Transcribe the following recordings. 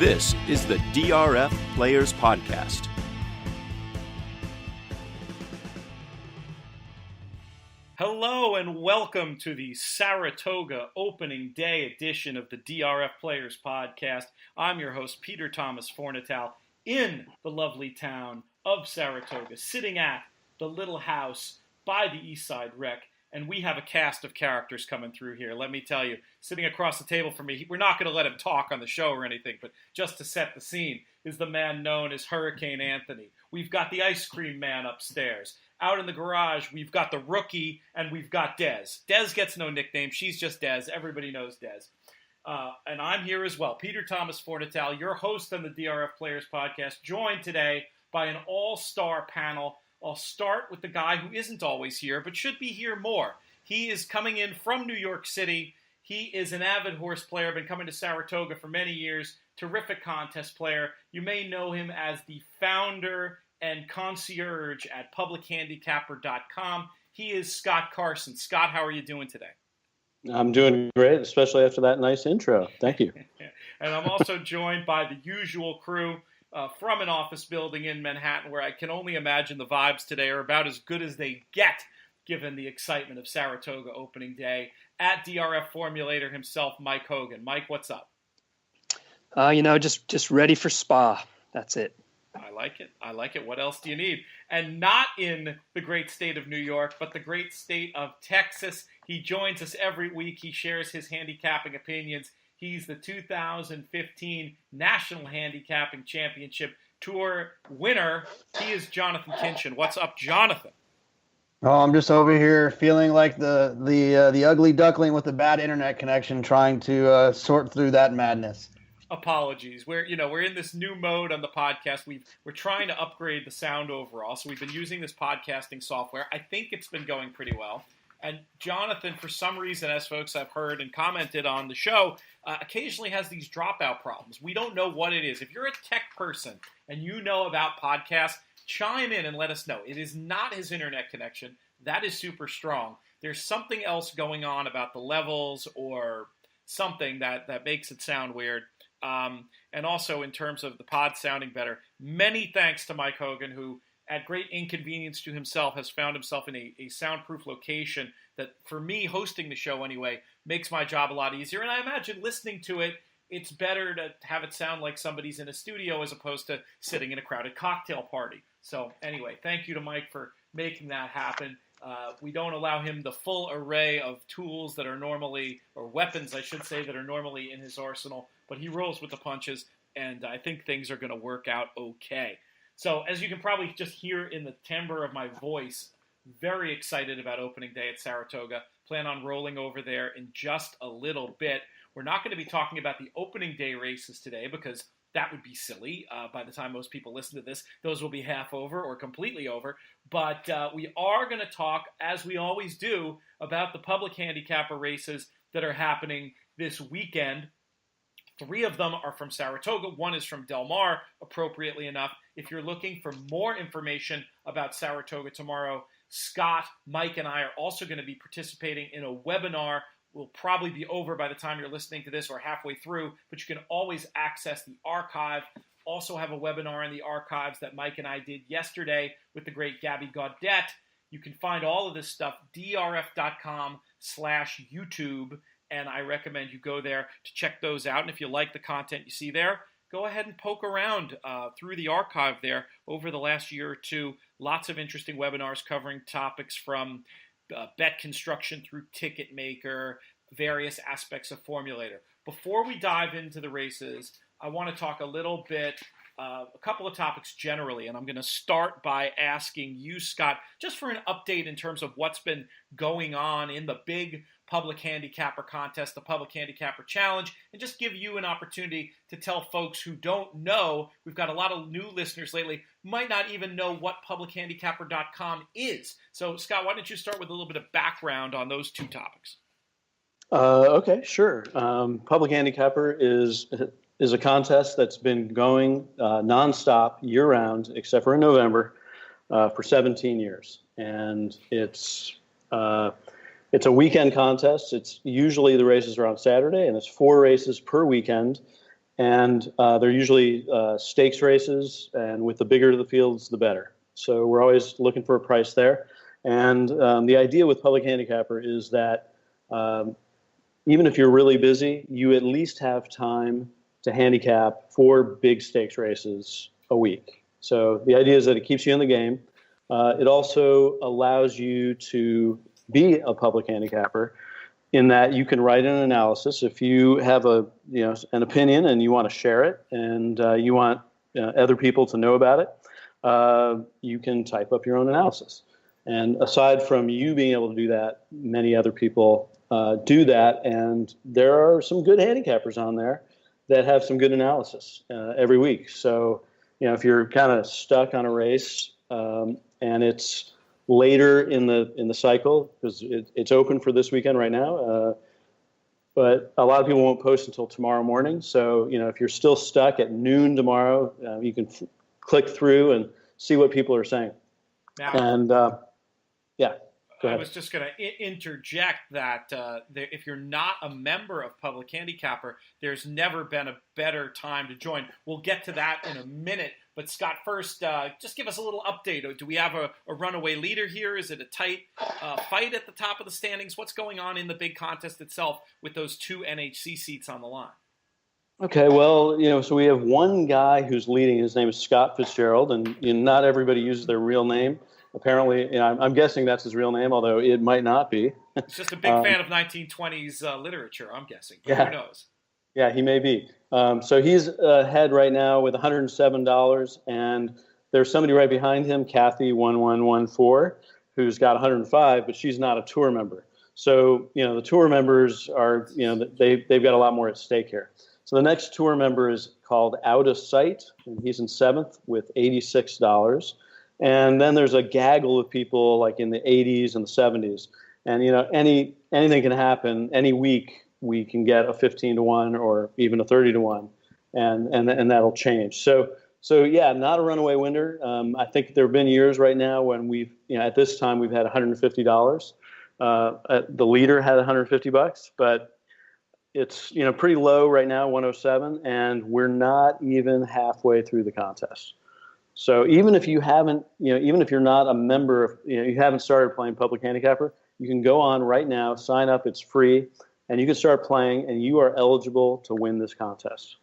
This is the DRF Players Podcast. Hello and welcome to the Saratoga opening day edition of the DRF Players Podcast. I'm your host, Peter Thomas Fornital, in the lovely town of Saratoga, sitting at the little house by the East Side Rec, and we have a cast of characters coming through here. Let me tell you, sitting across the table from me, we're not going to let him talk on the show or anything, but just to set the scene, is the man known as Hurricane Anthony. We've got the ice cream man upstairs. Out in the garage, we've got the rookie, and we've got Dez. Dez gets no nickname. She's just Dez. Everybody knows Dez. And I'm here as well. Peter Thomas Fornital, your host on the DRF Players Podcast, joined today by an all-star panel. I'll start with the guy who isn't always here, but should be here more. He is coming in from New York City. He is an avid horse player, been coming to Saratoga for many years. Terrific contest player. You may know him as the founder and concierge at publichandicapper.com. He is Scott Carson. Scott, how are you doing today? I'm doing great, especially after that nice intro. Thank you. And I'm also joined by the usual crew from an office building in Manhattan, where I can only imagine the vibes today are about as good as they get, given the excitement of Saratoga opening day. At DRF Formulator himself, Mike Hogan. Mike, what's up? Just ready for Spa. That's it. I like it. What else do you need? And not in the great state of New York, but the great state of Texas. He joins us every week. He shares his handicapping opinions. He's the 2015 National Handicapping Championship Tour winner. He is Jonathan Kinchin. What's up, Jonathan? Oh, I'm just over here feeling like the ugly duckling with the bad internet connection, trying to sort through that madness. Apologies. We're in this new mode on the podcast. We're trying to upgrade the sound overall, so we've been using this podcasting software. I think it's been going pretty well. And Jonathan, for some reason, as folks have heard and commented on the show, occasionally has these dropout problems. We don't know what it is. If you're a tech person and you know about podcasts, chime in and let us know. It is not his internet connection. That is super strong. There's something else going on about the levels or something that makes it sound weird. And also in terms of the pod sounding better. Many thanks to Mike Hogan, who, at great inconvenience to himself, has found himself in a soundproof location that, for me, hosting the show anyway, makes my job a lot easier. And I imagine listening to it, it's better to have it sound like somebody's in a studio as opposed to sitting in a crowded cocktail party. So anyway, thank you to Mike for making that happen. We don't allow him the full array of tools that are normally, or weapons, I should say, that are normally in his arsenal, but he rolls with the punches, and I think things are going to work out okay. So, as you can probably just hear in the timbre of my voice, very excited about opening day at Saratoga. Plan on rolling over there in just a little bit. We're not going to be talking about the opening day races today because that would be silly. By the time most people listen to this, those will be half over or completely over. But we are going to talk, as we always do, about the public handicapper races that are happening this weekend. 3 of them are from Saratoga. 1 is from Del Mar, appropriately enough. If you're looking for more information about Saratoga tomorrow, Scott, Mike, and I are also going to be participating in a webinar. Will probably be over by the time you're listening to this or halfway through, but you can always access the archive. Also have a webinar in the archives that Mike and I did yesterday with the great Gabby Gaudette. You can find all of this stuff, drf.com/YouTube, and I recommend you go there to check those out. And if you like the content you see there, go ahead and poke around through the archive there over the last year or two. Lots of interesting webinars covering topics from bet construction through ticket maker, various aspects of Formulator. Before we dive into the races, I want to talk a little bit, a couple of topics generally, and I'm going to start by asking you, Scott, just for an update in terms of what's been going on in the big public handicapper contest, the Public Handicapper Challenge, and just give you an opportunity to tell folks who don't know. We've got a lot of new listeners lately, might not even know what publichandicapper.com is. So, Scott, why don't you start with a little bit of background on those 2 topics? Okay, sure. Public Handicapper is a contest that's been going nonstop year-round, except for in November, for 17 years. And it's It's a weekend contest. It's usually the races are on Saturday, and it's 4 races per weekend. and they're usually stakes races, and with the bigger the fields, the better. So we're always looking for a price there. And the idea with Public Handicapper is that even if you're really busy, you at least have time to handicap 4 big stakes races a week. So the idea is that it keeps you in the game. It also allows you to be a public handicapper in that you can write an analysis. If you have an opinion and you want to share it and you want other people to know about it, you can type up your own analysis. And aside from you being able to do that, many other people do that, and there are some good handicappers on there that have some good analysis every week. So, if you're kind of stuck on a race and it's later in the cycle, because it's open for this weekend right now, but a lot of people won't post until tomorrow morning. So, if you're still stuck at noon tomorrow, you can click through and see what people are saying. Now, and yeah. I was just going to interject that if you're not a member of Public Handicapper, there's never been a better time to join. We'll get to that in a minute. But Scott, first, just give us a little update. Do we have a runaway leader here? Is it a tight fight at the top of the standings? What's going on in the big contest itself with those 2 NHC seats on the line? Okay, well, so we have one guy who's leading. His name is Scott Fitzgerald, and not everybody uses their real name. Apparently, I'm guessing that's his real name, although it might not be. He's just a big fan of 1920s literature, I'm guessing. But yeah. Who knows? Yeah, he may be. So he's ahead right now with $107, and there's somebody right behind him, Kathy 1114, who's got 105, but she's not a tour member. So the tour members are they've got a lot more at stake here. So the next tour member is called Out of Sight, and he's in 7th with $86. And then there's a gaggle of people like in the 80s and the 70s. And, anything can happen. Any week we can get a 15-1 or even a 30-1, and that'll change. So yeah, not a runaway winner. I think there have been years right now when we've, at this time we've had $150. The leader had $150, but it's, pretty low right now, 107, and we're not even halfway through the contest. So even if you haven't, even if you're not a member of, you haven't started playing Public Handicapper, you can go on right now, sign up, it's free, and you can start playing, and you are eligible to win this contest.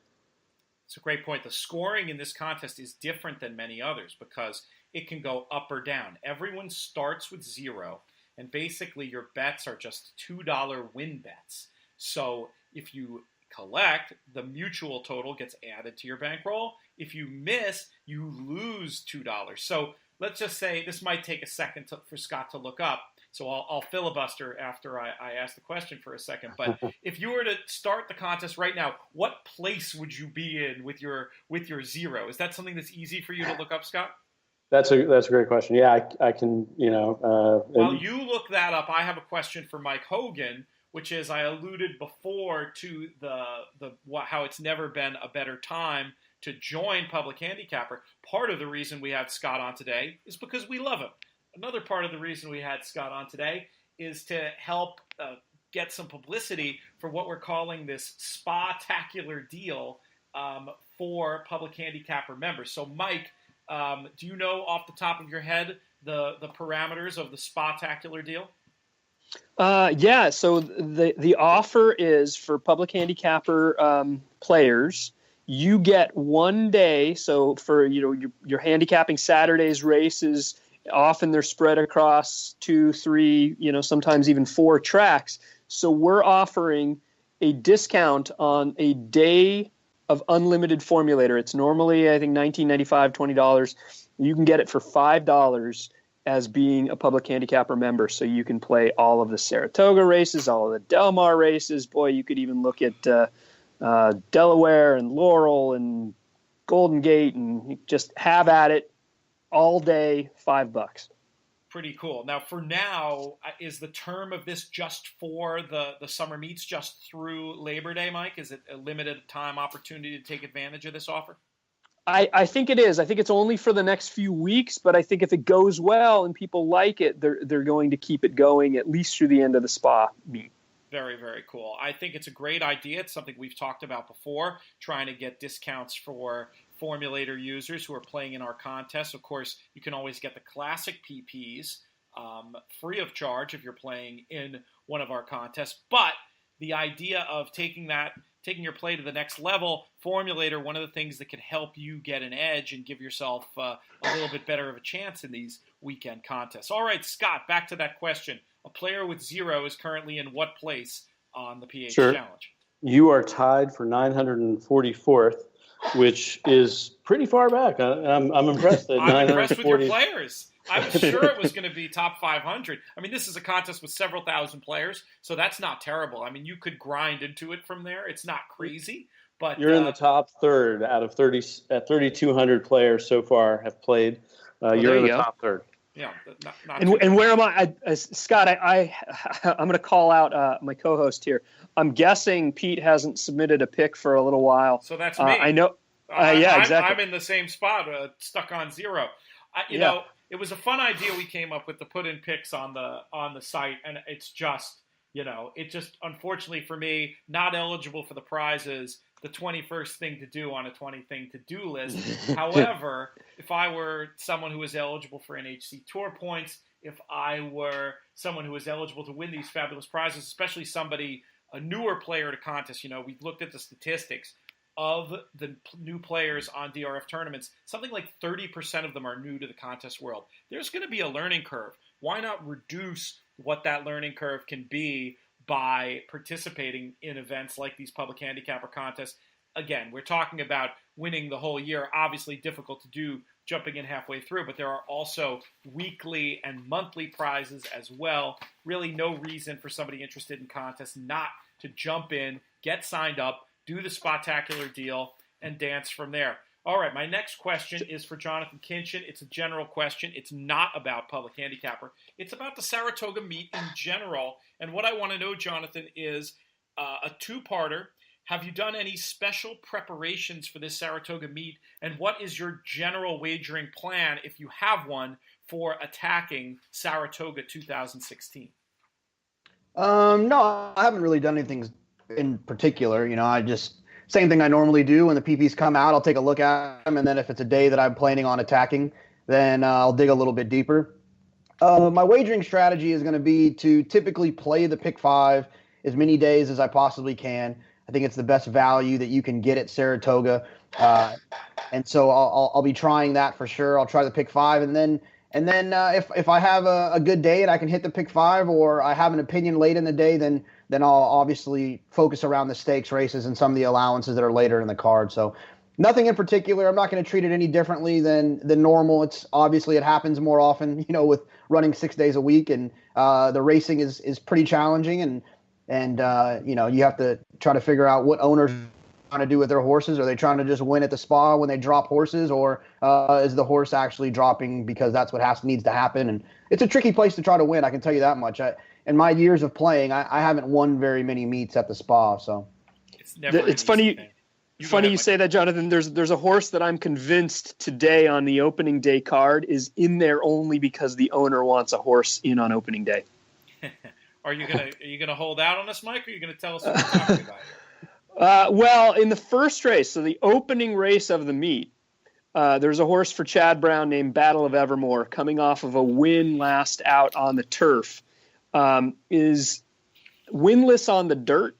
It's a great point. The scoring in this contest is different than many others because it can go up or down. Everyone starts with 0, and basically your bets are just $2 win bets. So if you collect, the mutual total gets added to your bankroll. If you miss, you lose $2. So let's just say this might take a second for Scott to look up. So I'll filibuster after I ask the question for a second. But if you were to start the contest right now, what place would you be in with your 0? Is that something that's easy for you to look up, Scott? That's a great question. Yeah, I can. While you look that up, I have a question for Mike Hogan, which is I alluded before to how it's never been a better time to join Public Handicapper. Part of the reason we had Scott on today is because we love him. Another part of the reason we had Scott on today is to help get some publicity for what we're calling this spa-tacular deal for Public Handicapper members. So, Mike, do you know off the top of your head the parameters of the spa-tacular deal? Yeah, so the offer is for Public Handicapper players, you get 1 day. So for you're handicapping Saturday's races, often they're spread across 2, 3, sometimes even 4 tracks. So we're offering a discount on a day of unlimited formulator. It's normally, I think, $19.95, $20. You can get it for $5 as being a Public Handicapper member. So you can play all of the Saratoga races, all of the Del Mar races. Boy, you could even look at Delaware and Laurel and Golden Gate and just have at it all day, $5. Pretty cool. Now, for now, is the term of this just for the summer meets, just through Labor Day, Mike? Is it a limited time opportunity to take advantage of this offer? I think it is. I think it's only for the next few weeks, but I think if it goes well and people like it, they're going to keep it going at least through the end of the spa meet. Very, very cool. I think it's a great idea. It's something we've talked about before, trying to get discounts for Formulator users who are playing in our contests. Of course, you can always get the classic PPs free of charge if you're playing in one of our contests. But the idea of taking your play to the next level, Formulator, one of the things that can help you get an edge and give yourself a little bit better of a chance in these weekend contests. All right, Scott, back to that question. A player with 0 is currently in what place on the PH Challenge? You are tied for 944th, which is pretty far back. I'm impressed that I'm impressed with your players. I was sure it was going to be top 500. I mean, this is a contest with several thousand players, so that's not terrible. I mean, you could grind into it from there. It's not crazy, but you're in the top third out of 3,200 players so far have played. You're in the top third. Yeah, and where am I? Scott, I'm going to call out my co-host here. I'm guessing Pete hasn't submitted a pick for a little while. So that's me. I know. Exactly. I'm in the same spot, stuck on 0. You know, it was a fun idea we came up with to put in picks on the site, and it's just, unfortunately for me, not eligible for the prizes. The 21st thing to do on a 20-thing to-do list. However, if I were someone who was eligible for NHC Tour points, if I were someone who was eligible to win these fabulous prizes, especially a newer player to contest, we've looked at the statistics of the new players on DRF tournaments. Something like 30% of them are new to the contest world. There's going to be a learning curve. Why not reduce what that learning curve can be by participating in events like these public handicapper contests? Again, we're talking about winning the whole year. Obviously difficult to do jumping in halfway through, but there are also weekly and monthly prizes as well. Really no reason for somebody interested in contests not to jump in, get signed up, do the Spotacular deal, and dance from there. All right, my next question is for Jonathan Kinchin. It's a general question. It's not about public handicapper. It's about the Saratoga meet in general. And what I want to know, Jonathan, is a two-parter. Have you done any special preparations for this Saratoga meet? And what is your general wagering plan, if you have one, for attacking Saratoga 2016? No, I haven't really done anything in particular. I just... Same thing I normally do. When the PPs come out, I'll take a look at them, and then if it's a day that I'm planning on attacking, then I'll dig a little bit deeper. My wagering strategy is going to be to typically play the pick 5 as many days as I possibly can. I think it's the best value that you can get at Saratoga, and so I'll be trying that for sure. I'll try the pick 5, and then if I have a good day and I can hit the pick 5, or I have an opinion late in the day, then I'll obviously focus around the stakes races and some of the allowances that are later in the card. So nothing in particular. I'm not going to treat it any differently than normal. It's obviously it happens more often, with running 6 days a week, and the racing is pretty challenging, and you have to try to figure out what owners are trying to do with their horses. Are they trying to just win at the spa when they drop horses, or is the horse actually dropping because that's what needs to happen? And it's a tricky place to try to win. I can tell you that much. In my years of playing, I haven't won very many meets at the spa. So it's funny. Funny you say that, Jonathan. There's a horse that I'm convinced today on the opening day card is in there only because the owner wants a horse in on opening day. Are you gonna hold out on us, Mike, or are you gonna tell us what we're talking about? Well, in the first race, so the opening race of the meet, there's a horse for Chad Brown named Battle of Evermore, coming off of a win last out on the turf. Is winless on the dirt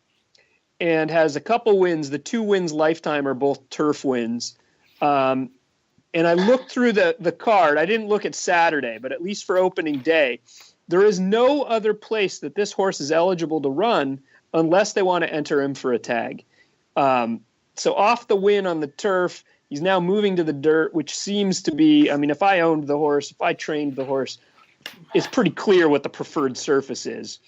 and has a couple wins. The 2 wins lifetime are both turf wins. And I looked through the card. I didn't look at Saturday, but at least for opening day, there is no other place that this horse is eligible to run unless they want to enter him for a tag. So off the win on the turf, he's now moving to the dirt, which seems to be, if I owned the horse, if I trained the horse, it's pretty clear what the preferred surface is.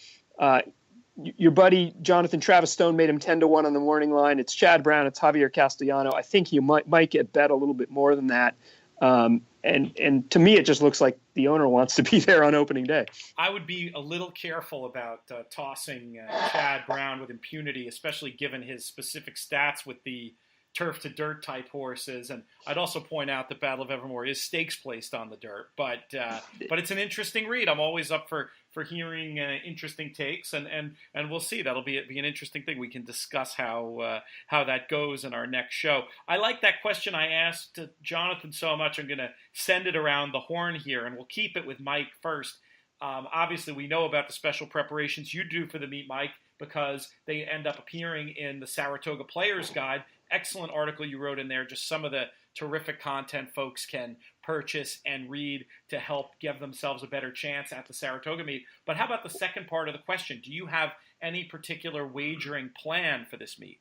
Your buddy Jonathan Travis Stone made him 10-1 on the morning line. It's Chad Brown. It's Javier Castellano. I think you might get bet a little bit more than that. And to me, it just looks like the owner wants to be there on opening day. I would be a little careful about tossing Chad Brown with impunity, especially given his specific stats with the turf to dirt type horses. And I'd also point out that Battle of Evermore is stakes placed on the dirt, but it's an interesting read. I'm always up for hearing interesting takes, and we'll see. That'll be an interesting thing. We can discuss how that goes in our next show. I like that question I asked Jonathan so much. I'm going to send it around the horn here, and we'll keep it with Mike first. Obviously, we know about the special preparations you do for the meet, Mike, because they end up appearing in the Saratoga Players Guide. Excellent article you wrote in there, just some of the terrific content folks can purchase and read to help give themselves a better chance at the Saratoga meet. But how about the second part of the question? Do you have any particular wagering plan for this meet?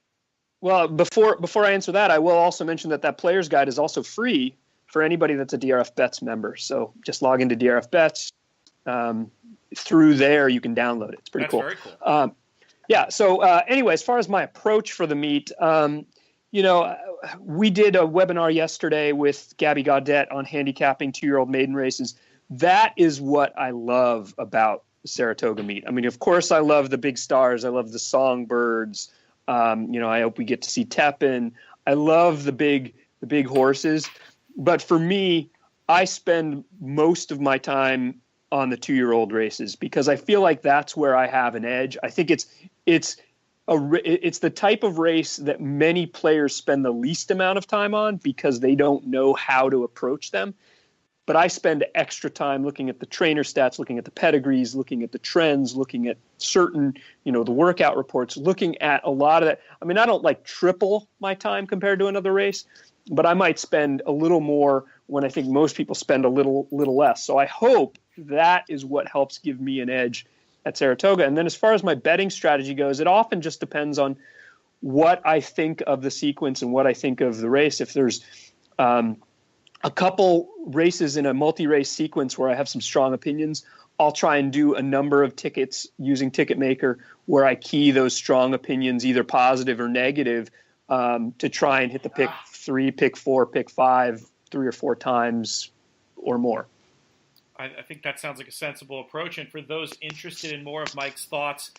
Well, before I answer that, I will also mention that Player's Guide is also free for anybody that's a DRF Bets member. So just log into DRF Bets. Through there, you can download it. It's pretty cool. That's very cool. So anyway, as far as my approach for the meet, we did a webinar yesterday with Gabby Gaudet on handicapping 2-year-old maiden races. That is what I love about the Saratoga meet. I mean, of course, I love the big stars. I love the songbirds. I hope we get to see Tepin. I love the big horses. But for me, I spend most of my time on the 2-year-old races because I feel like that's where I have an edge. I think it's the type of race that many players spend the least amount of time on because they don't know how to approach them. But I spend extra time looking at the trainer stats, looking at the pedigrees, looking at the trends, looking at certain, the workout reports, looking at a lot of that. I mean, I don't like triple my time compared to another race, but I might spend a little more when I think most people spend a little less. So I hope that is what helps give me an edge at Saratoga. And then as far as my betting strategy goes, it often just depends on what I think of the sequence and what I think of the race. If there's a couple races in a multi-race sequence where I have some strong opinions, I'll try and do a number of tickets using Ticketmaker where I key those strong opinions, either positive or negative, to try and hit the pick 3, pick 4, pick 5, 3 or 4 times or more. I think that sounds like a sensible approach. And for those interested in more of Mike's thoughts,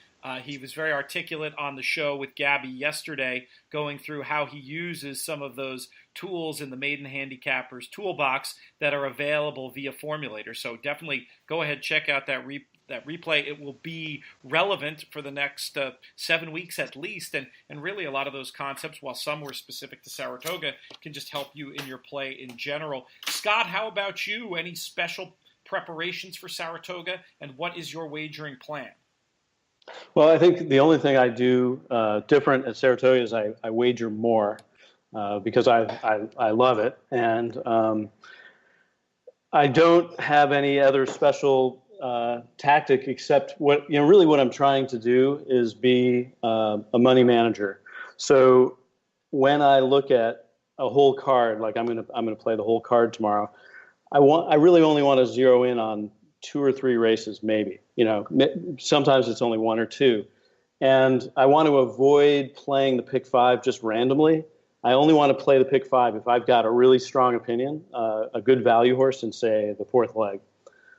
he was very articulate on the show with Gabby yesterday, going through how he uses some of those tools in the Maiden Handicappers toolbox that are available via Formulator. So definitely go ahead, check out that replay. It will be relevant for the next 7 weeks at least. And really a lot of those concepts, while some were specific to Saratoga, can just help you in your play in general. Scott, how about you? Any special preparations for Saratoga, and what is your wagering plan? Well, I think the only thing I do different at Saratoga is I wager more because I love it, and I don't have any other special tactic except what I'm trying to do is be a money manager. So when I look at a whole card, like I'm gonna play the whole card tomorrow, I really only want to zero in on 2 or 3 races, maybe. Sometimes it's only 1 or 2, and I want to avoid playing the pick 5 just randomly. I only want to play the pick 5 if I've got a really strong opinion, a good value horse in, say, the 4th leg.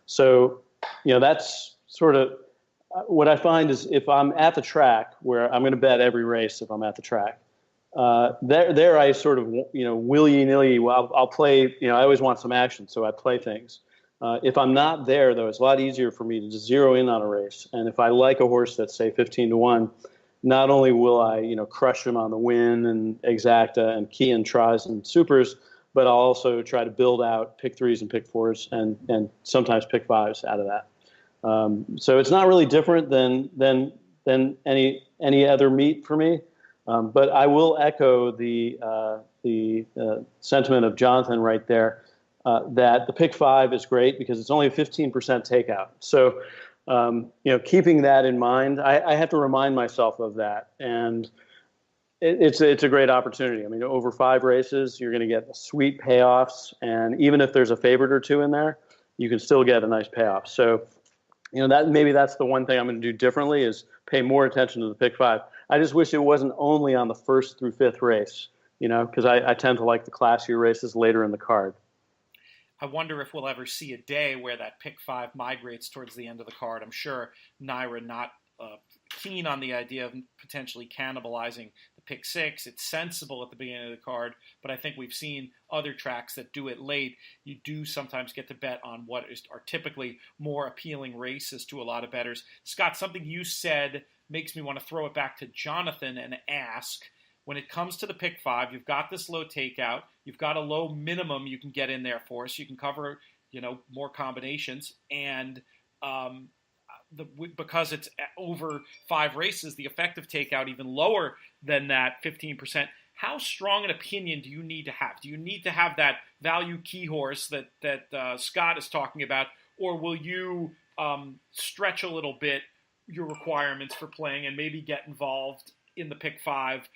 So, that's sort of what I find is if I'm at the track, where I'm going to bet every race if I'm at the track. There I sort of, willy-nilly, I'll play, I always want some action, so I play things. If I'm not there, though, it's a lot easier for me to just zero in on a race. And if I like a horse that's, say, 15-1, not only will I, crush him on the win and exacta and key and tries and supers, but I'll also try to build out pick 3s and pick 4s and sometimes pick 5s out of that. So it's not really different than any other meet for me. But I will echo the sentiment of Jonathan right there, that the pick 5 is great because it's only a 15% takeout. So, keeping that in mind, I have to remind myself of that. And it's a great opportunity. I mean, over 5 races, you're going to get sweet payoffs. And even if there's a favorite or 2 in there, you can still get a nice payoff. So, that's the one thing I'm going to do differently is pay more attention to the pick 5. I just wish it wasn't only on the 1st through 5th race, because I tend to like the classier races later in the card. I wonder if we'll ever see a day where that pick 5 migrates towards the end of the card. I'm sure Naira not keen on the idea of potentially cannibalizing the pick six. It's sensible at the beginning of the card, but I think we've seen other tracks that do it late. You do sometimes get to bet on what are typically more appealing races to a lot of bettors. Scott, something you said makes me want to throw it back to Jonathan and ask, when it comes to the pick five, you've got this low takeout, you've got a low minimum you can get in there for, so you can cover, more combinations, and because it's over 5 races, the effective takeout even lower than that 15%. How strong an opinion do you need to have? Do you need to have that value key horse that Scott is talking about, or will you stretch a little bit your requirements for playing and maybe get involved in the pick five,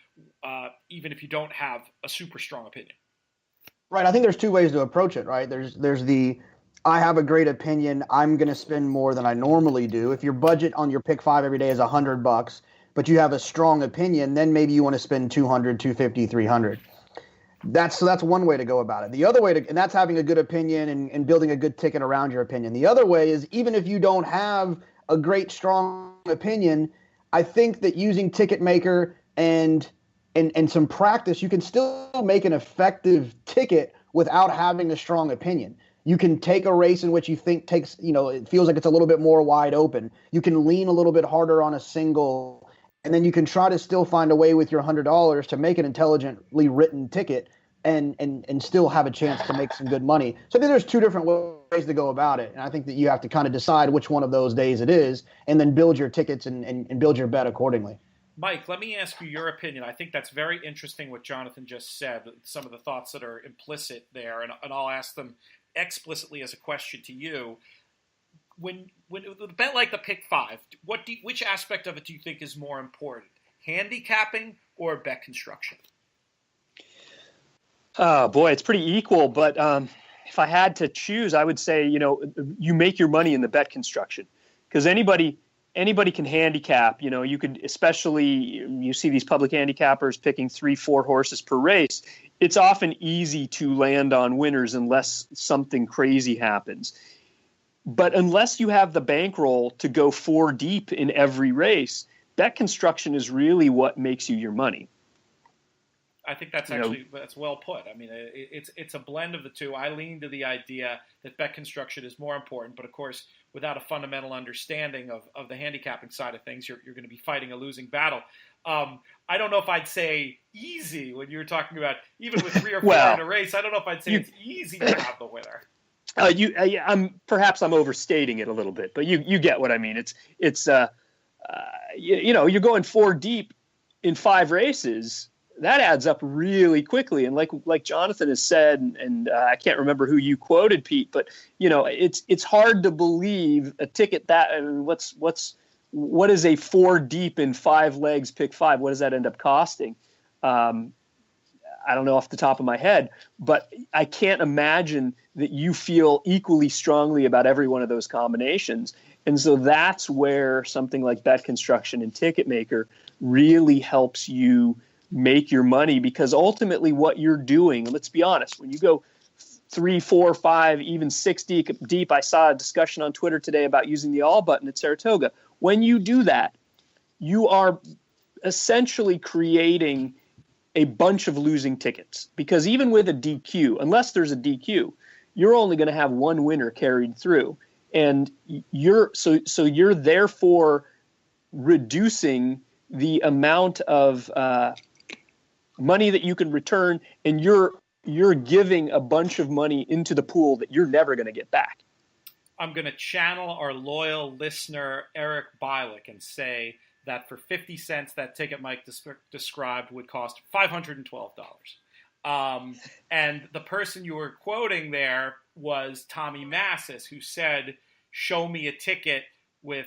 even if you don't have a super strong opinion? Right. I think there's two ways to approach it, right? There's the I have a great opinion, I'm going to spend more than I normally do. If your budget on your pick five every day is $100, but you have a strong opinion, then maybe you want to spend 200, 250, 300. That's one way to go about it. The other way and that's having a good opinion and building a good ticket around your opinion. The other way is, even if you don't have a great strong opinion, I think that using Ticket Maker and some practice, you can still make an effective ticket without having a strong opinion. You can take a race in which you think it feels like it's a little bit more wide open. You can lean a little bit harder on a single, and then you can try to still find a way with your $100 to make an intelligently written ticket and still have a chance to make some good money. So I think there's two different ways to go about it. And I think that you have to kind of decide which one of those days it is, and then build your tickets and build your bet accordingly. Mike, let me ask you your opinion. I think that's very interesting what Jonathan just said, some of the thoughts that are implicit there, and I'll ask them explicitly as a question to you. When a bet like the pick five, which aspect of it do you think is more important, handicapping or bet construction? Oh boy, it's pretty equal. But if I had to choose, I would say you make your money in the bet construction, because anybody can handicap. You could, especially you see these public handicappers picking 3-4 horses per race. It's often easy to land on winners unless something crazy happens. But unless you have the bankroll to go 4 deep in every race, bet construction is really what makes you your money. I think that's that's well put. I mean, it's a blend of the two. I lean to the idea that bet construction is more important, but of course, without a fundamental understanding of the handicapping side of things, you're going to be fighting a losing battle. I don't know if I'd say easy when you were talking about even with 3 or 4 in a race. I don't know if I'd say it's easy to have the winner. I'm overstating it a little bit, but you get what I mean. You're going 4 deep in 5 races. That adds up really quickly, and like Jonathan has said, and I can't remember who you quoted, Pete, but it's hard to believe a ticket that. I mean, what is a 4 deep in 5 legs pick 5? What does that end up costing? I don't know off the top of my head, but I can't imagine that you feel equally strongly about every one of those combinations. And so that's where something like bet construction and Ticket Maker really helps you make your money, because ultimately what you're doing, let's be honest, when you go 3, 4, 5, even 6 deep, I saw a discussion on Twitter today about using the all button at Saratoga. When you do that, you are essentially creating a bunch of losing tickets, because even with a DQ, unless there's a DQ, you're only going to have 1 winner carried through, and you're therefore reducing the amount of money that you can return, and you're giving a bunch of money into the pool that you're never going to get back. I'm going to channel our loyal listener Eric Bilick and say that for 50 cents, that ticket Mike described would cost $512. And the person you were quoting there was Tommy Massis, who said, "Show me a ticket with."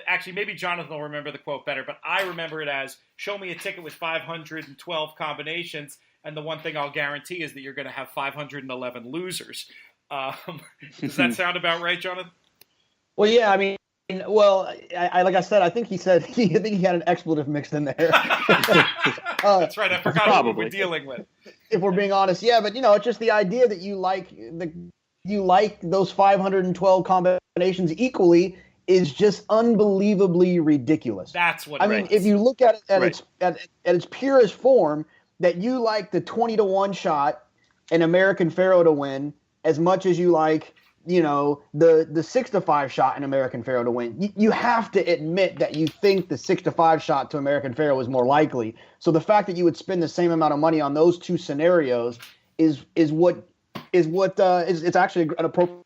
Actually, maybe Jonathan will remember the quote better, but I remember it as, "Show me a ticket with 512 combinations, and the one thing I'll guarantee is that you're going to have 511 losers." Does that sound about right, Jonathan? Well, yeah, I mean, I like I said, I think he said he had an expletive mixed in there. That's right. I forgot what we were dealing with. If we're being honest, yeah, but it's just the idea that you like those 512 combinations equally. is just unbelievably ridiculous. That's what I mean, if you look at it at its purest form, that you like the 20-1 shot, an American Pharaoh to win, as much as you like, the 6-5 shot, an American Pharaoh to win. You have to admit that you think the 6-5 shot to American Pharaoh is more likely. So the fact that you would spend the same amount of money on those two scenarios is it's actually an appropriate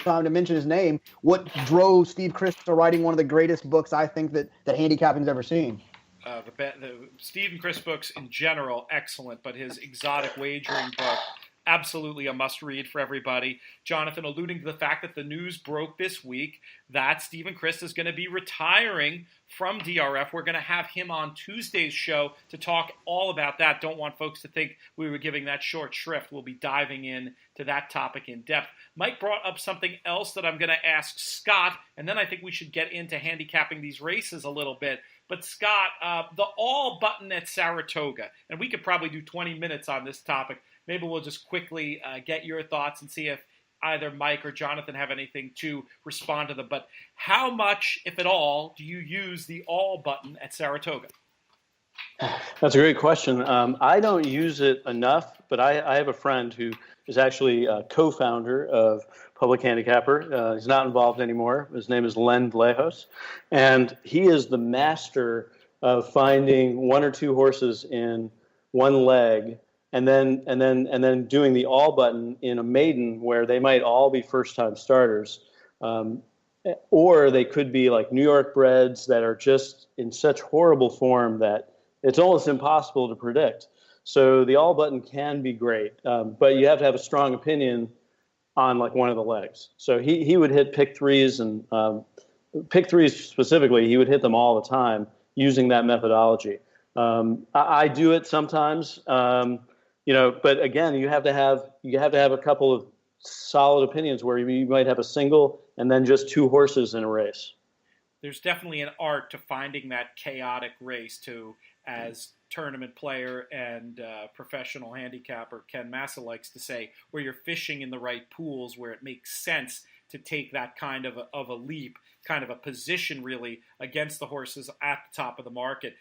time to mention his name. What drove Steve Christ to writing one of the greatest books I think that handicapping's ever seen. The Steve Chris books in general, excellent, but his exotic wagering book, absolutely a must-read for everybody. Jonathan, alluding to the fact that the news broke this week that Stephen Christ is going to be retiring from DRF. We're going to have him on Tuesday's show to talk all about that. Don't want folks to think we were giving that short shrift. We'll be diving in to that topic in depth. Mike brought up something else that I'm going to ask Scott, and then I think we should get into handicapping these races a little bit. But Scott, the all button at Saratoga, and we could probably do 20 minutes on this topic. Maybe we'll just quickly get your thoughts and see if either Mike or Jonathan have anything to respond to them. But how much, if at all, do you use the all button at Saratoga? That's a great question. I don't use it enough, but I have a friend who is actually a co-founder of Public Handicapper. He's not involved anymore. His name is Len Lejos, and he is the master of finding one or two horses in one leg and then doing the all button in a maiden where they might all be first-time starters. Or they could be like New York breds that are just in such horrible form that it's almost impossible to predict. So the all button can be great, but you have to have a strong opinion on like one of the legs. So he would hit pick threes, and pick threes specifically, he would hit them all the time using that methodology. I do it sometimes, but again, you have to have a couple of solid opinions where you might have a single and then just two horses in a race. There's definitely an art to finding that chaotic race too, as tournament player and professional handicapper Ken Massa likes to say, where you're fishing in the right pools where it makes sense to take that kind of a leap, kind of a position really against the horses at the top of the market.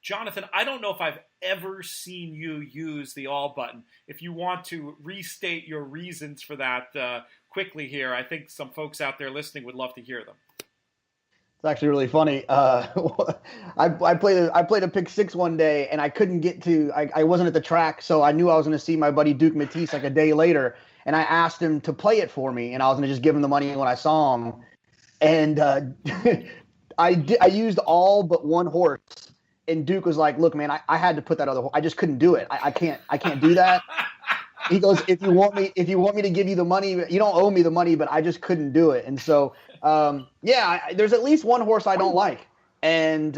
Jonathan, I don't know if I've ever seen you use the all button. If you want to restate your reasons for that quickly here, I think some folks out there listening would love to hear them. It's actually really funny. I played a pick six one day, and I couldn't get to. I wasn't at the track, so I knew I was going to see my buddy Duke Matisse like a day later, and I asked him to play it for me, and I was going to just give him the money when I saw him, and I used all but one horse. And Duke was like, "Look, man, I had to put that other. I just couldn't do it. I can't do that." He goes, "If you want me to give you the money, you don't owe me the money, but I just couldn't do it." And so, there's at least one horse I don't like, and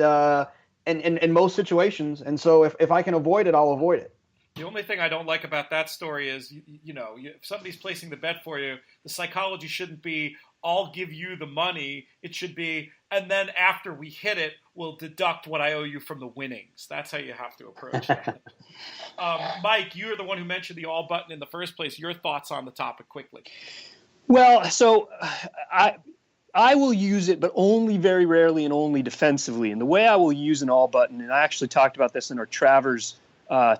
in most situations. And so, if I can avoid it, I'll avoid it. The only thing I don't like about that story is, if somebody's placing the bet for you, the psychology shouldn't be, I'll give you the money. It should be, and then after we hit it, we'll deduct what I owe you from the winnings. That's how you have to approach it. Mike, you're the one who mentioned the all button in the first place. Your thoughts on the topic quickly. Well, so I will use it, but only very rarely and only defensively. And the way I will use an all button, and I actually talked about this in our Travers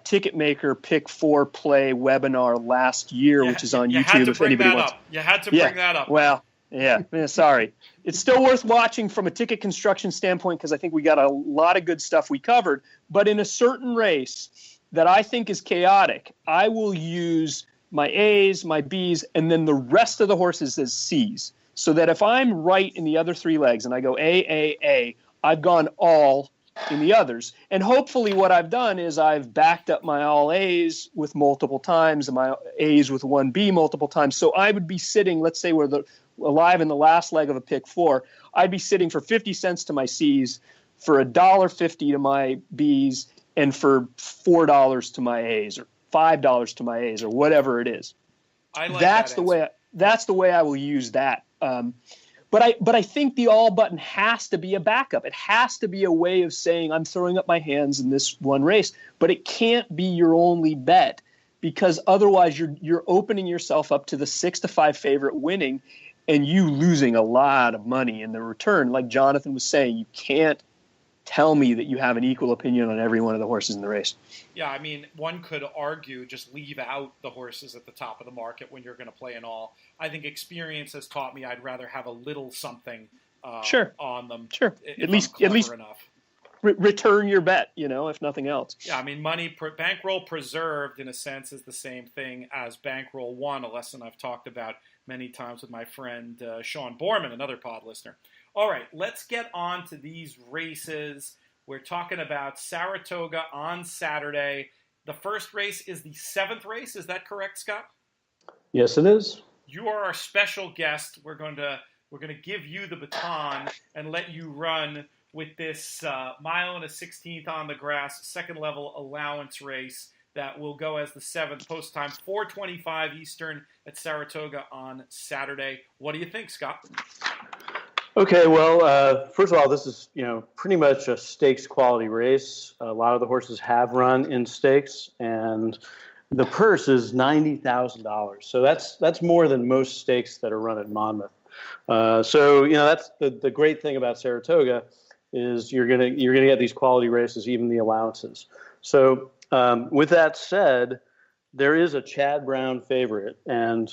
Ticket Maker Pick 4 Play webinar last year, which is on YouTube if anybody wants. You had to bring that up. Well, sorry. It's still worth watching from a ticket construction standpoint because I think we got a lot of good stuff we covered. But in a certain race that I think is chaotic, I will use my A's, my B's, and then the rest of the horses as C's. So that if I'm right in the other three legs and I go A, I've gone all in the others. And hopefully what I've done is I've backed up my all A's with multiple times and my A's with 1B multiple times. So I would be sitting, let's say we're alive in the last leg of a pick 4, I'd be sitting for 50 cents to my C's, for $1.50 to my B's, and for $4 to my A's, or $5 to my A's, or whatever it is. I like that's the way I will use that. But I think the all button has to be a backup. It has to be a way of saying I'm throwing up my hands in this one race, but it can't be your only bet, because otherwise you're opening yourself up to the 6-5 favorite winning. and you losing a lot of money in the return. Like Jonathan was saying, you can't tell me that you have an equal opinion on every one of the horses in the race. Yeah, I mean, one could argue just leave out the horses at the top of the market when you're going to play an all. I think experience has taught me I'd rather have a little something on them. Sure. At least enough. Return your bet, if nothing else. Yeah, I mean, bankroll preserved in a sense is the same thing as bankroll won, a lesson I've talked about many times with my friend Sean Borman, another pod listener. All right, let's get on to these races. We're talking about Saratoga on Saturday. The first race is the 7th race. Is that correct, Scott? Yes, it is. You are our special guest. We're going to give you the baton and let you run with this mile and a 16th on the grass, second level allowance race that will go as the 7th post time, 4:25 Eastern at Saratoga on Saturday. What do you think, Scott? Okay, well, first of all, this is pretty much a stakes quality race. A lot of the horses have run in stakes, and the purse is $90,000. So that's more than most stakes that are run at Monmouth. So that's the great thing about Saratoga is you're gonna get these quality races, even the allowances. So with that said, there is a Chad Brown favorite, and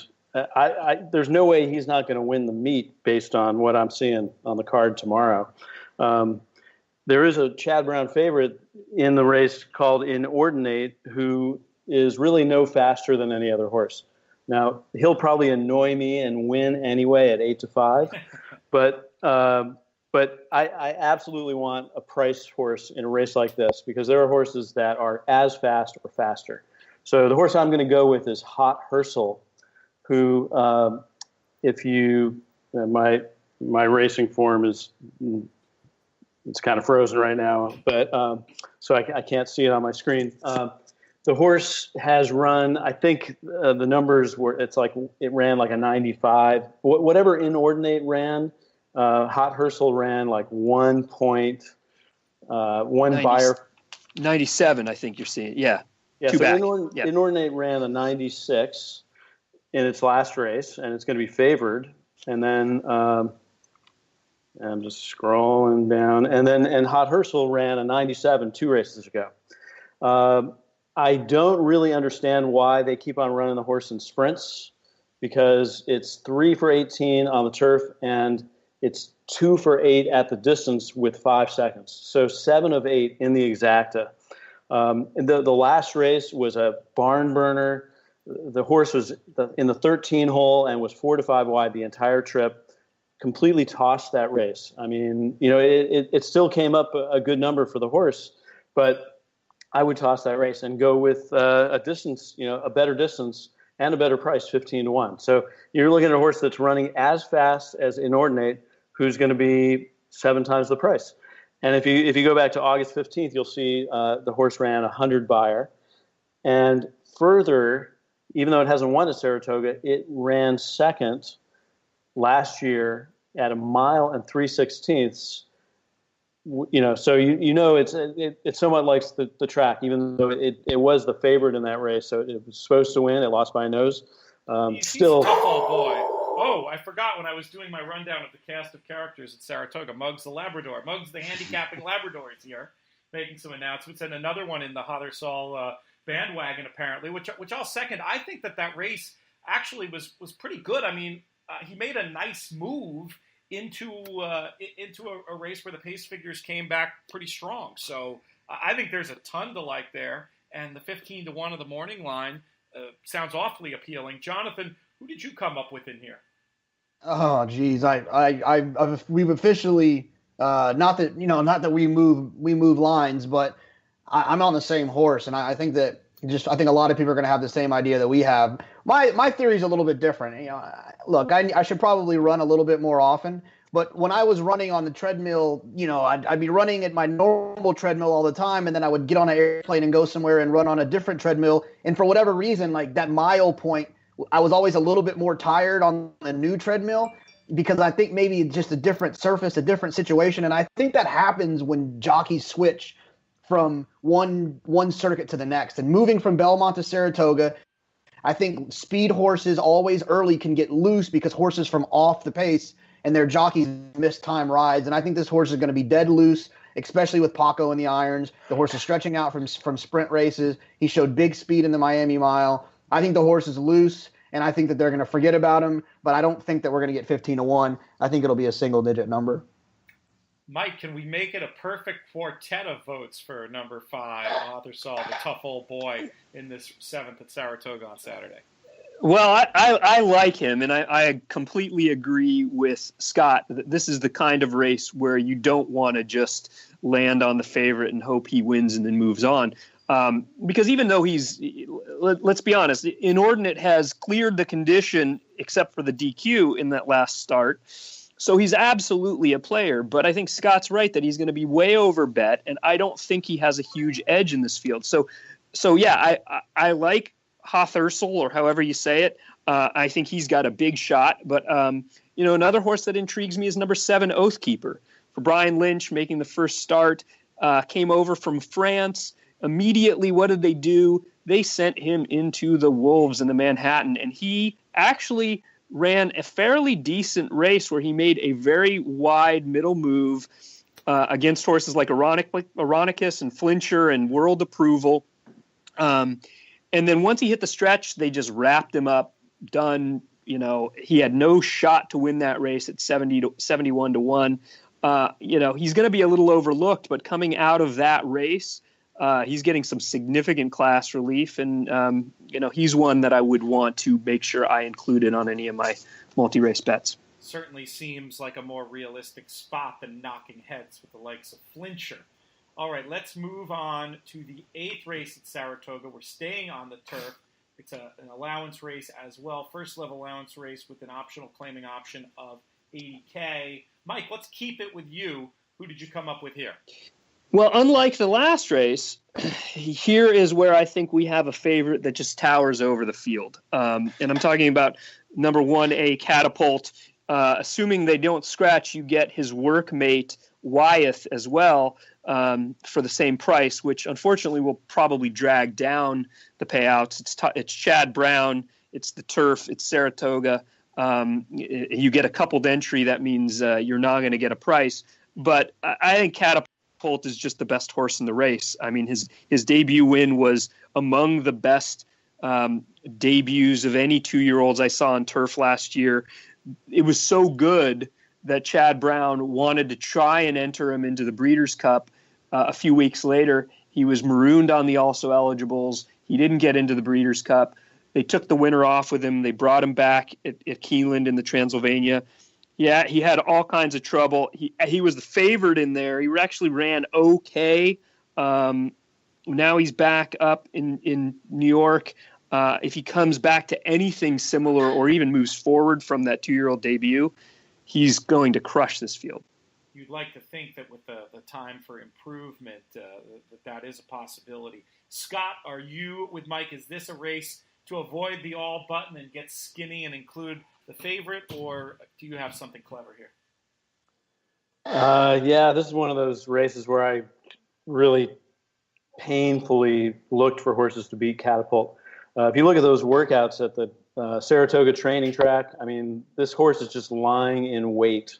there's no way he's not going to win the meet based on what I'm seeing on the card tomorrow. There is a Chad Brown favorite in the race called Inordinate, who is really no faster than any other horse. Now, he'll probably annoy me and win anyway at 8-5, but I absolutely want a price horse in a race like this because there are horses that are as fast or faster. So the horse I'm going to go with is Hot Herschel, who, my racing form is, it's kind of frozen right now, but so I can't see it on my screen. The horse has run, I think the numbers were, it ran like a 95. Whatever Inordinate ran, Hot Herschel ran like 1.1 buyer. 97, I think you're seeing. Yeah. Yeah, so Inordinate ran a 96 in its last race, and it's going to be favored. And then I'm just scrolling down. And Hot Herschel ran a 97 2 races ago. I don't really understand why they keep on running the horse in sprints because it's 3 for 18 on the turf and it's 2 for 8 at the distance with 5 seconds. So 7 of 8 in the exacta. The last race was a barn burner. The horse was in the 13 hole and was 4 to 5 wide the entire trip. Completely tossed that race. I mean, it still came up a good number for the horse, but I would toss that race and go with a distance, a better distance and a better price, 15-1. So you're looking at a horse that's running as fast as Inordinate, who's going to be 7 times the price. And if you go back to August 15th, you'll see the horse ran 100 buyer. And further, even though it hasn't won at Saratoga, it ran second last year at 1 mile and 3/16. So it somewhat likes the track, even though it was the favorite in that race. So it was supposed to win. It lost by a nose. He's a tough old boy. Oh, I forgot when I was doing my rundown of the cast of characters at Saratoga. Muggs the Labrador. Muggs the handicapping Labrador is here, making some announcements. And another one in the Hottersall bandwagon, apparently, which I'll second. I think that race actually was pretty good. I mean, he made a nice move into a race where the pace figures came back pretty strong. So I think there's a ton to like there. And the 15-1 of the morning line sounds awfully appealing. Jonathan, who did you come up with in here? Oh, geez, we've officially not that we move lines, but I'm on the same horse, and I think that I think a lot of people are going to have the same idea that we have. My theory is a little bit different. Look, I should probably run a little bit more often, but when I was running on the treadmill, I'd be running at my normal treadmill all the time, and then I would get on an airplane and go somewhere and run on a different treadmill, and for whatever reason, like that mile point, I was always a little bit more tired on the new treadmill because I think maybe just a different surface, a different situation. And I think that happens when jockeys switch from one circuit to the next. And moving from Belmont to Saratoga, I think speed horses always early can get loose because horses from off the pace and their jockeys miss time rides. And I think this horse is going to be dead loose, especially with Paco in the irons. The horse is stretching out from sprint races. He showed big speed in the Miami Mile. I think the horse is loose, and I think that they're going to forget about him, but I don't think that we're going to get 15-1. I think it'll be a single-digit number. Mike, can we make it a perfect quartet of votes for number 5, Arthur the tough old boy, in this 7th at Saratoga on Saturday? Well, I like him, and I completely agree with Scott that this is the kind of race where you don't want to just land on the favorite and hope he wins and then moves on. Because even though let's be honest, Inordinate has cleared the condition except for the DQ in that last start. So he's absolutely a player, but I think Scott's right that he's going to be way over bet, and I don't think he has a huge edge in this field. So yeah, I like Hothursel, or however you say it. I think he's got a big shot, but another horse that intrigues me is number 7, Oathkeeper. For Brian Lynch, making the first start, came over from France. Immediately, what did they do? They sent him into the Wolves in the Manhattan, and he actually ran a fairly decent race where he made a very wide middle move against horses like Ironicus and Flincher and World Approval. And then once he hit the stretch, they just wrapped him up, done. He had no shot to win that race at 71-1. He's going to be a little overlooked, but coming out of that race, he's getting some significant class relief, and he's one that I would want to make sure I included on any of my multi-race bets. Certainly seems like a more realistic spot than knocking heads with the likes of Flincher. All right, let's move on to the 8th race at Saratoga. We're staying on the turf. It's an allowance race as well, first-level allowance race with an optional claiming option of $80K. Mike, let's keep it with you. Who did you come up with here? Well, unlike the last race, here is where I think we have a favorite that just towers over the field. And I'm talking about number 1A, Catapult. Assuming they don't scratch, you get his workmate, Wyeth, as well, for the same price, which unfortunately will probably drag down the payouts. It's Chad Brown, it's the turf, it's Saratoga. You get a coupled entry, that means you're not going to get a price. But I think Catapult is just the best horse in the race. I mean, his debut win was among the best debuts of any 2-year-olds I saw on turf last year. It was so good that Chad Brown wanted to try and enter him into the Breeders' Cup. A few weeks later, he was marooned on the also eligibles. He didn't get into the Breeders' Cup. They took the winner off with him. They brought him back at Keeneland in the Transylvania. Yeah, he had all kinds of trouble. He was the favorite in there. He actually ran okay. Now he's back up in New York. If he comes back to anything similar or even moves forward from that 2-year-old debut, he's going to crush this field. You'd like to think that with the time for improvement, that is a possibility. Scott, are you with Mike? Is this a race to avoid the all button and get skinny and include the favorite, or do you have something clever here? Yeah, this is one of those races where I really painfully looked for horses to beat Catapult. If you look at those workouts at the Saratoga training track, I mean, this horse is just lying in wait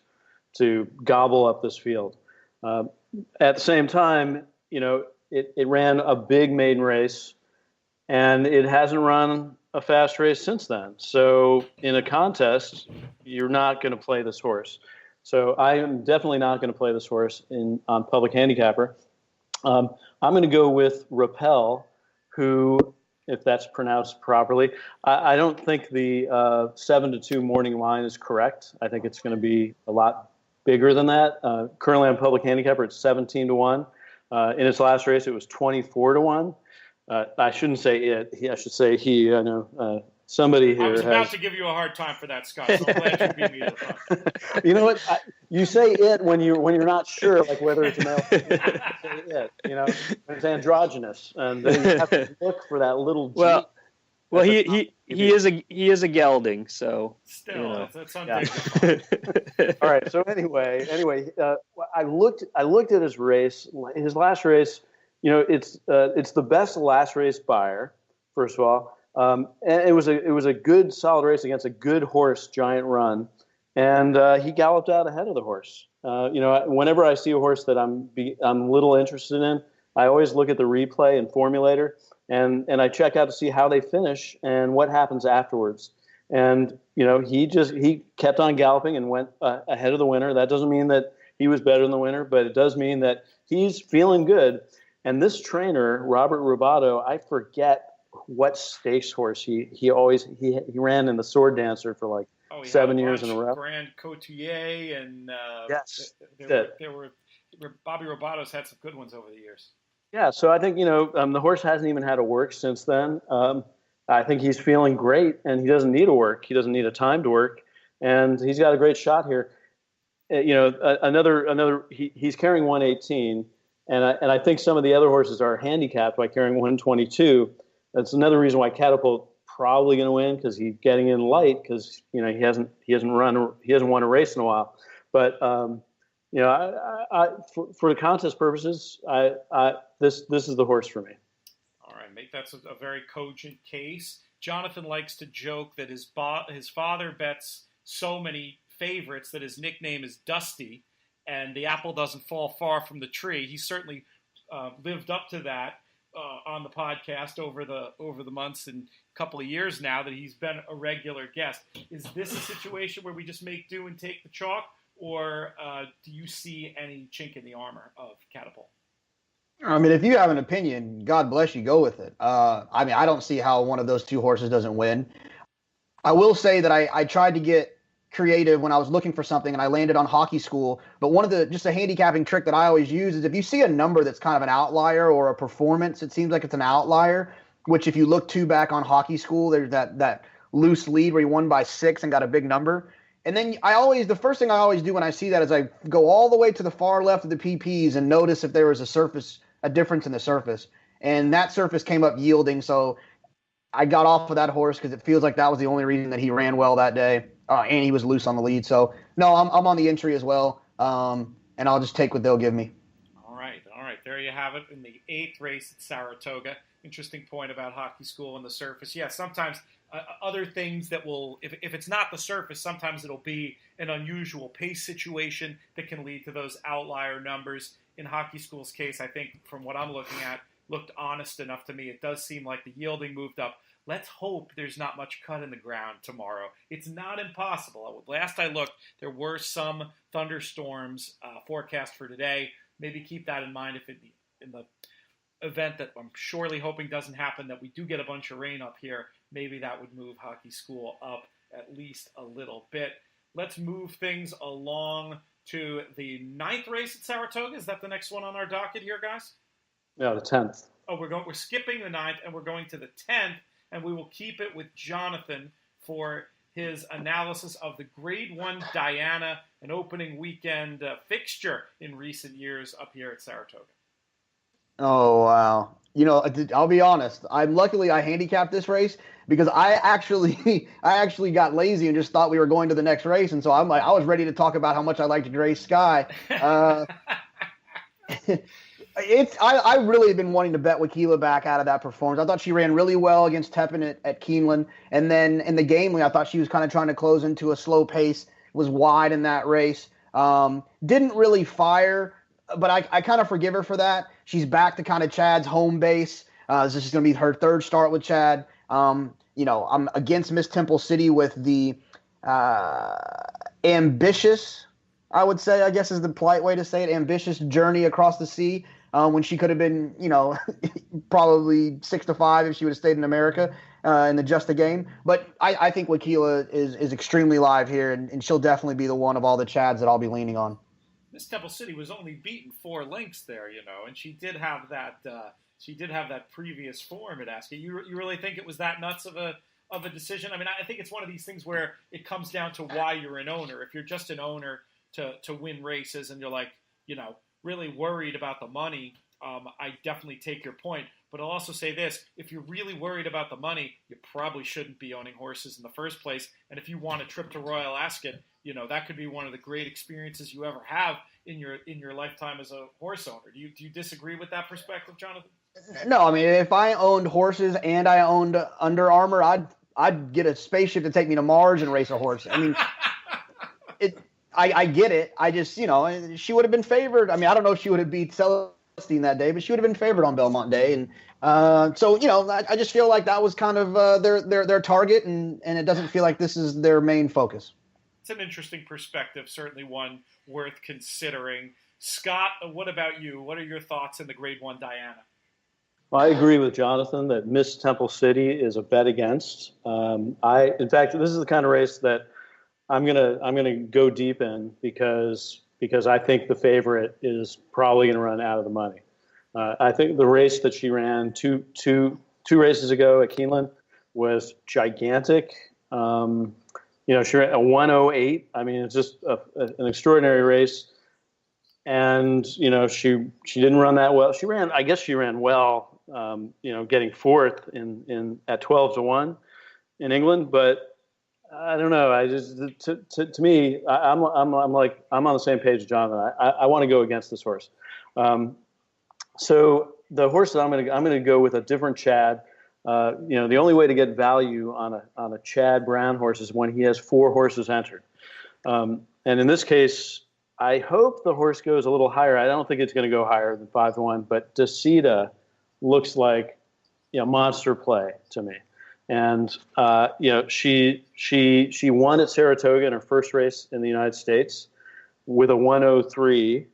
to gobble up this field. At the same time, it ran a big maiden race, and it hasn't run a fast race since then. So in a contest, you're not going to play this horse. So I am definitely not going to play this horse on Public Handicapper. I'm going to go with Rappel, who, if that's pronounced properly, I don't think the 7-2 morning line is correct. I think it's going to be a lot bigger than that. Currently on Public Handicapper, it's 17-1. In its last race, it was 24-1. I shouldn't say it. I should say he. I know somebody here. I was about to give you a hard time for that, Scott. So I'm glad you beat me to the punch. You know what? You say it when you're not sure, like whether it's a male. You say it. When it's androgynous, and then you have to look for that little. Well, he is a gelding, so still that's undignified. All right. So anyway, I looked at his race, his last race. It's the best last race buyer, first of all. And it was a good solid race against a good horse, Giant Run, and he galloped out ahead of the horse. Whenever I see a horse that I'm a little interested in, I always look at the replay and formulator, and I check out to see how they finish and what happens afterwards. And he kept on galloping and went ahead of the winner. That doesn't mean that he was better than the winner, but it does mean that he's feeling good. And this trainer, Robert Rubato, I forget what stakes horse he ran in the Sword Dancer for like 7 years in a row. Grand Couturier and yes, there were Bobby Robato's had some good ones over the years. Yeah, so I think the horse hasn't even had a work since then. I think he's feeling great, and he doesn't need a work. He doesn't need a time to work, and he's got a great shot here. He's carrying 118, and I think some of the other horses are handicapped by carrying 122. That's another reason why Catapult probably going to win, because he's getting in light, because he hasn't won a race in a while. But for the contest purposes, this is the horse for me. All right, mate, that's a very cogent case. Jonathan likes to joke that his father bets so many favorites that his nickname is Dusty, and the apple doesn't fall far from the tree. He certainly lived up to that on the podcast over the months and couple of years now that he's been a regular guest. Is this a situation where we just make do and take the chalk, or do you see any chink in the armor of Catapult? I mean, if you have an opinion, God bless you, go with it. I don't see how one of those two horses doesn't win. I will say that I tried to get creative when I was looking for something, and I landed on Hockey School. But one of just a handicapping trick that I always use is if you see a number that's kind of an outlier or a performance, it seems like it's an outlier, which if you look back on Hockey School, there's that loose lead where he won by 6 and got a big number. And then the first thing I always do when I see that is I go all the way to the far left of the PPs and notice if there was a difference in the surface. And that surface came up yielding, so I got off of that horse because it feels like that was the only reason that he ran well that day. And he was loose on the lead. So, no, I'm on the entry as well, and I'll just take what they'll give me. All right. There you have it in the 8th race at Saratoga. Interesting point about Hockey School and the surface. Yeah, sometimes other things that will, if it's not the surface, sometimes it'll be an unusual pace situation that can lead to those outlier numbers. In Hockey School's case, I think from what I'm looking at, looked honest enough to me. It does seem like the yielding moved up. Let's hope there's not much cut in the ground tomorrow. It's not impossible. Last I looked, there were some thunderstorms forecast for today. Maybe keep that in mind if in the event that I'm surely hoping doesn't happen, that we do get a bunch of rain up here. Maybe that would move Hockey School up at least a little bit. Let's move things along to the 9th race at Saratoga. Is that the next one on our docket here, guys? No, the 10th. Oh, we're skipping the 9th, and we're going to the 10th, and we will keep it with Jonathan for his analysis of the Grade 1 Diana, an opening weekend fixture in recent years up here at Saratoga. Oh, wow. I'll be honest. I handicapped this race because I actually got lazy and just thought we were going to the next race. And so I was ready to talk about how much I liked Grace Sky. I really have been wanting to bet Wakila back out of that performance. I thought she ran really well against Tepin at Keeneland. And then in the Gamely, I thought she was kind of trying to close into a slow pace, was wide in that race. Didn't really fire, but I kind of forgive her for that. She's back to kind of Chad's home base. This is going to be her 3rd start with Chad. I'm against Miss Temple City with the ambitious, I would say, I guess is the polite way to say it, ambitious journey across the sea. When she could have been, probably 6-5 if she would have stayed in America in the Just a Game. But I think Wakila is extremely live here, and she'll definitely be the one of all the Chads that I'll be leaning on. Miss Temple City was only beaten 4 lengths there, and she did have that. She did have that previous form at Ascot. You really think it was that nuts of a decision? I mean, I think it's one of these things where it comes down to why you're an owner. If you're just an owner to win races and you're like, really worried about the money, I definitely take your point. But I'll also say this, if you're really worried about the money, you probably shouldn't be owning horses in the first place. And if you want a trip to Royal Ascot, that could be one of the great experiences you ever have in your lifetime as a horse owner. Do you disagree with that perspective, Jonathan? No, I mean, if I owned horses and I owned Under Armour, I'd get a spaceship to take me to Mars and race a horse. I mean, I get it. I just, she would have been favored. I mean, I don't know if she would have beat Celestine that day, but she would have been favored on Belmont Day. And so, I just feel like that was kind of their target, and it doesn't feel like this is their main focus. It's an interesting perspective, certainly one worth considering. Scott, what about you? What are your thoughts in the Grade 1 Diana? Well, I agree with Jonathan that Miss Temple City is a bet against. In fact, this is the kind of race that I'm gonna go deep in because I think the favorite is probably gonna run out of the money. I think the race that she ran two races ago at Keeneland was gigantic. She ran a 1:08. I mean, it's just an extraordinary race. And she didn't run that well. She ran well. Getting fourth at 12-1 in England, but I don't know. I just to me, I'm on the same page as Jonathan. I want to go against this horse. So the horse that I'm going to go with a different Chad. The only way to get value on a Chad Brown horse is when he has 4 horses entered. And in this case, I hope the horse goes a little higher. I don't think it's going to go higher than 5-1, but Decida looks like monster play to me. And she won at Saratoga in her first race in the United States with a 1:03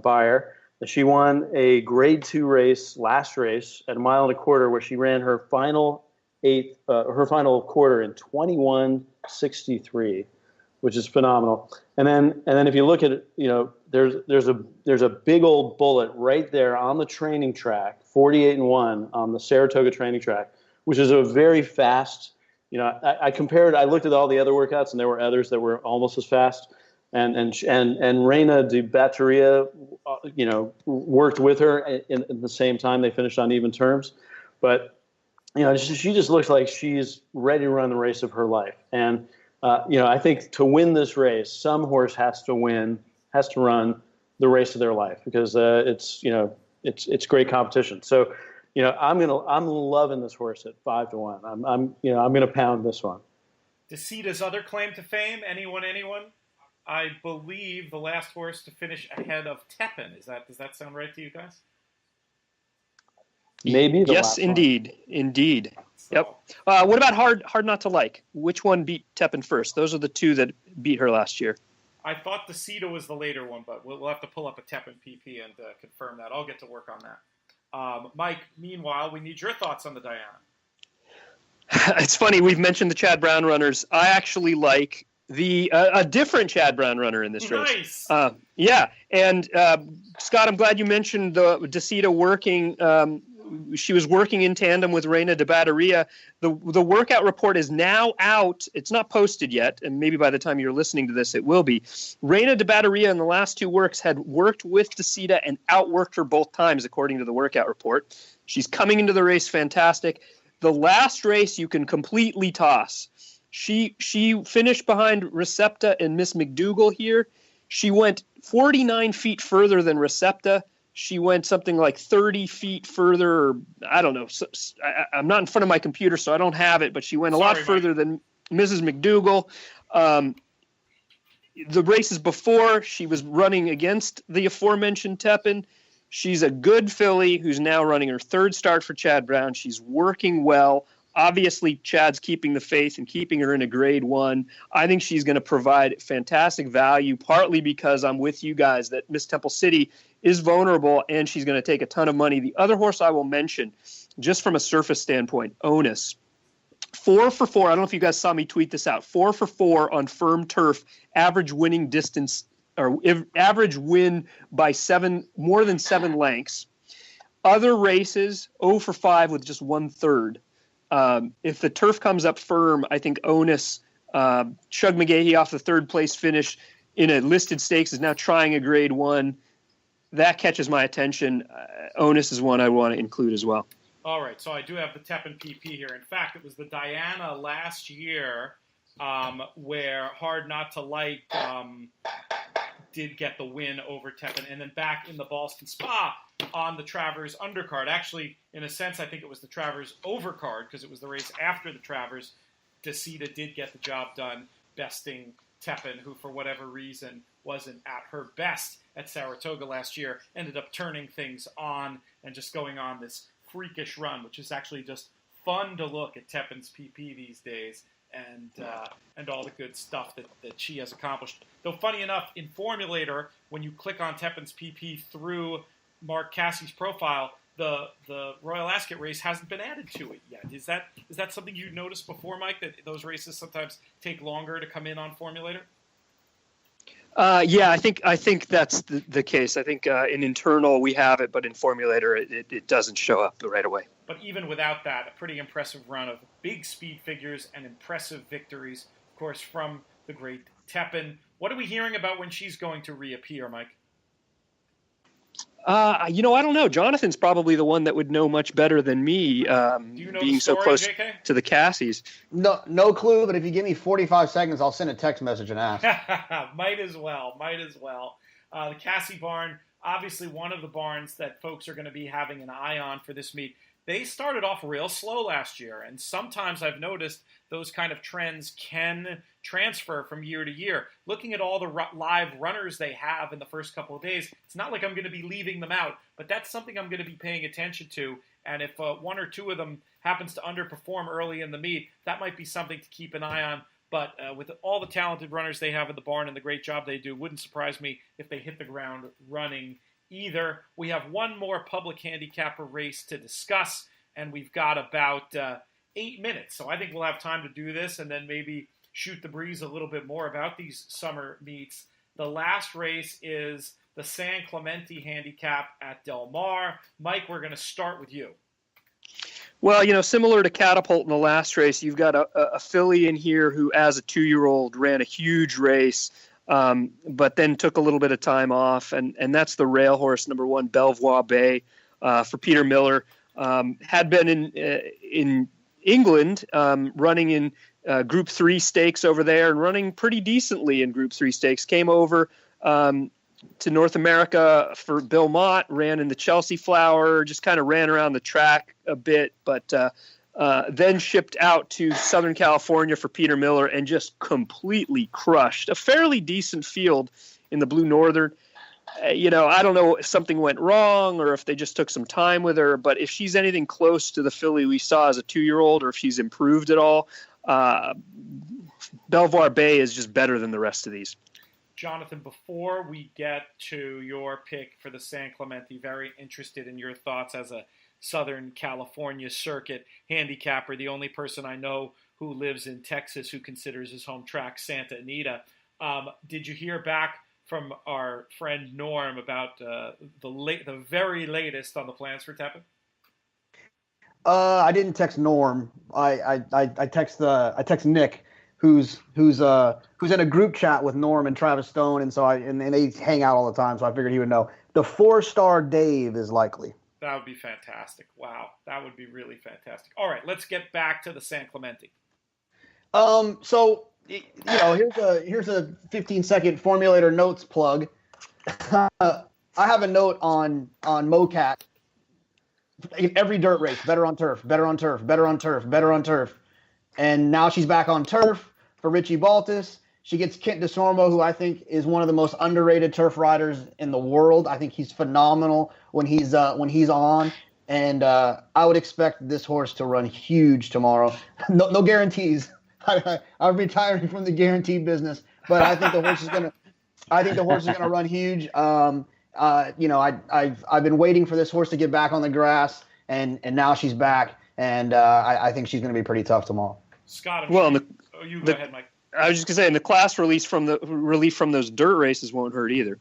Beyer. She won a Grade 2 race, last race at 1.25 miles, where she ran her final quarter in 21:63, which is phenomenal. And then if you look at it, there's a big old bullet right there on the training track, 48-1 on the Saratoga training track, which is a very fast. I compared. I looked at all the other workouts, and there were others that were almost as fast. And Reina de Batteria, worked with her in the same time. They finished on even terms, but she just looks like she's ready to run the race of her life. And I think to win this race, some horse has to run the race of their life because it's great competition. So, I'm loving this horse at 5-1. I'm going to pound this one. Decida's other claim to fame, anyone? I believe the last horse to finish ahead of Tepin. Does that sound right to you guys? Maybe. Yes, indeed. So. Yep. What about Hard Not to Like? Which one beat Tepin first? Those are the two that beat her last year. I thought Decida was the later one, but we'll have to pull up a Tepin PP and confirm that. I'll get to work on that. Mike, meanwhile, we need your thoughts on the Diana. It's funny. We've mentioned the Chad Brown runners. I actually like a different Chad Brown runner in this race. Nice. Yeah. And Scott, I'm glad you mentioned the Decida working. She was working in tandem with Reina de Batteria. The workout report is now out. It's not posted yet, and maybe by the time you're listening to this, it will be. Reina de Batteria in the last 2 works had worked with Decida and outworked her both times, according to the workout report. She's coming into the race fantastic. The last race you can completely toss. She finished behind Recepta and Miss McDougal here. She went 49 feet further than Recepta. She went something like 30 feet further, or I don't know. I'm not in front of my computer, so I don't have it, but she went a lot further than Mrs. McDougal. The races before, she was running against the aforementioned Tepin. She's a good filly who's now running her 3rd start for Chad Brown. She's working well. Obviously, Chad's keeping the faith and keeping her in a Grade 1. I think she's going to provide fantastic value, partly because I'm with you guys that Miss Temple City is vulnerable and she's going to take a ton of money. The other horse I will mention, just from a surface standpoint, Onus. 4 for 4. I don't know if you guys saw me tweet this out. 4 for 4 on firm turf, average winning distance, or average win by more than 7 lengths. Other races, 0 for 5 with just 1/3. If the turf comes up firm, I think Onus, Shug McGahee off the 3rd place finish in a listed stakes is now trying a Grade 1. That catches my attention. Onus is one I want to include as well. All right, so I do have the Tepin PP here. In fact, it was the Diana last year where Hard Not to Like did get the win over Tepin. And then back in the Boston Spa on the Travers undercard. Actually, in a sense, I think it was the Travers overcard because it was the race after the Travers. Desita did get the job done, besting Tepin, who for whatever reason wasn't at her best at Saratoga last year, ended up turning things on and just going on this freakish run, which is actually just fun to look at Tepin's PP these days. And all the good stuff that she has accomplished. Though funny enough, in Formulator, when you click on Tepin's PP through Mark Cassie's profile, the Royal Ascot race hasn't been added to it yet. Is that something you noticed before, Mike, that those races sometimes take longer to come in on Formulator? Yeah, I think that's the case. I think in internal we have it, but in Formulator it doesn't show up right away. But even without that, a pretty impressive run of big speed figures and impressive victories, of course, from the great Tepin. What are we hearing about when she's going to reappear, Mike? I don't know. Jonathan's probably the one that would know much better than me, Do you know being the story, so close JK? to the Cassies. No clue, but if you give me 45 seconds, I'll send a text message and ask. Might as well. The Cassie barn, obviously one of the barns that folks are going to be having an eye on for this meet. They started off real slow last year, and sometimes I've noticed those kind of trends can transfer from year to year. Looking at all the live runners they have in the first couple of days, it's not like I'm going to be leaving them out, but that's something I'm going to be paying attention to. And if one or two of them happens to underperform early in the meet, that might be something to keep an eye on. But with all the talented runners they have in the barn and the great job they do, wouldn't surprise me if they hit the ground running either. We have one more public handicapper race to discuss, and we've got about 8 minutes. So I think we'll have time to do this and then maybe shoot the breeze a little bit more about these summer meets. The last race is the San Clemente Handicap at Del Mar. Mike, we're going to start with you. Well, similar to Catapult in the last race, you've got a filly in here who, as a 2-year-old, ran a huge race, but then took a little bit of time off, and that's the rail horse, number 1, Belvoir Bay, for Peter Miller. Had been in England, running in Group 3 stakes over there and running pretty decently in Group 3 stakes. Came over to North America for Bill Mott, ran in the Chelsea Flower, just kind of ran around the track a bit, but then shipped out to Southern California for Peter Miller and just completely crushed a fairly decent field in the Blue Northern. I don't know if something went wrong or if they just took some time with her, but if she's anything close to the filly we saw as a 2-year-old or if she's improved at all, Belvoir Bay is just better than the rest of these. Jonathan, before we get to your pick for the San Clemente, very interested in your thoughts as a Southern California circuit handicapper, the only person I know who lives in Texas who considers his home track Santa Anita. Did you hear back from our friend Norm about the very latest on the plans for Tepin? I didn't text Norm. I text Nick, who's in a group chat with Norm and Travis Stone, and so and they hang out all the time. So I figured he would know. The 4-star Dave is likely. That would be fantastic. Wow, that would be really fantastic. All right, let's get back to the San Clemente. So here's a 15-second Formulator notes plug. I have a note on MoCat. Every dirt race, better on turf, better on turf, better on turf, better on turf. And now she's back on turf for Richie Baltus. She gets Kent DeSormo, who I think is one of the most underrated turf riders in the world. I think he's phenomenal when he's on. And I would expect this horse to run huge tomorrow. No guarantees. I'm retiring from the guarantee business, but I think the horse is gonna run huge. I've been waiting for this horse to get back on the grass, and now she's back, and I think she's going to be pretty tough tomorrow. Scott, go ahead, Mike. I was just going to say, and the class relief from those dirt races won't hurt either.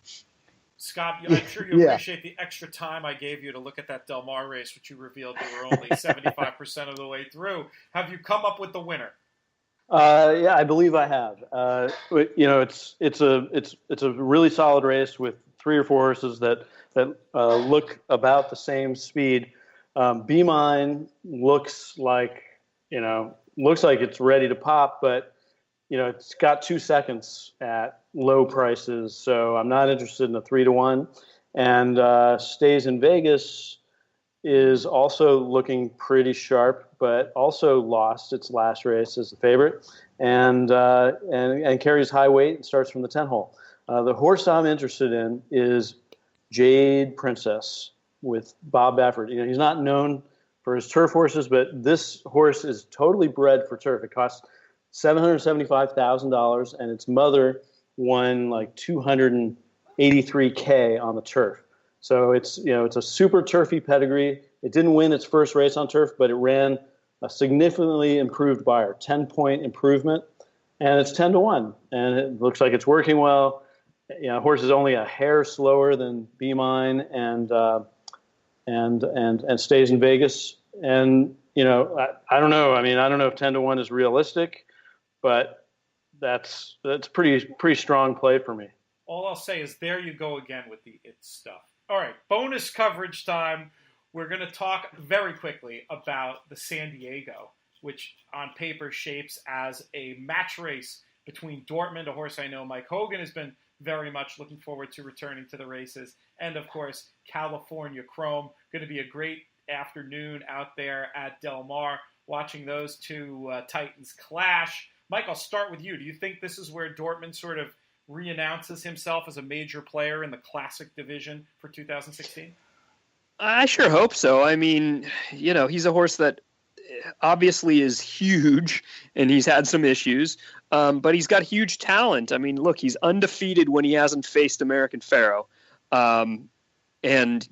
Scott, I'm sure you appreciate the extra time I gave you to look at that Del Mar race, which you revealed you were only 75% of the way through. Have you come up with the winner? Yeah, I believe I have. It's a really solid race with 3 or 4 horses that look about the same speed. Be Mine looks like it's ready to pop, but it's got 2 seconds at low prices, so I'm not interested in a 3-1. And Stays in Vegas is also looking pretty sharp, but also lost its last race as the favorite, and carries high weight and starts from the 10 hole. The horse I'm interested in is Jade Princess with Bob Baffert. He's not known for his turf horses, but this horse is totally bred for turf. It costs $775,000, and its mother won like $283K on the turf. So it's a super turfy pedigree. It didn't win its first race on turf, but it ran a significantly improved Beyer, 10-point improvement, and it's 10-1, and it looks like it's working well. Horse is only a hair slower than Be Mine and Stays in Vegas, and I don't know. I mean, I don't know if 10-1 is realistic, but that's pretty strong play for me. All I'll say is there you go again with the it stuff. All right, bonus coverage time. We're going to talk very quickly about the San Diego, which on paper shapes as a match race between Dortmund, a horse I know Mike Hogan has been very much looking forward to returning to the races, and of course California Chrome. Going to be a great afternoon out there at Del Mar, watching those two Titans clash. Mike, I'll start with you. Do you think this is where Dortmund sort of reannounces himself as a major player in the classic division for 2016? I sure hope so. I mean, he's a horse that obviously is huge, and he's had some issues, but he's got huge talent. I mean, look, he's undefeated when he hasn't faced American Pharoah. And,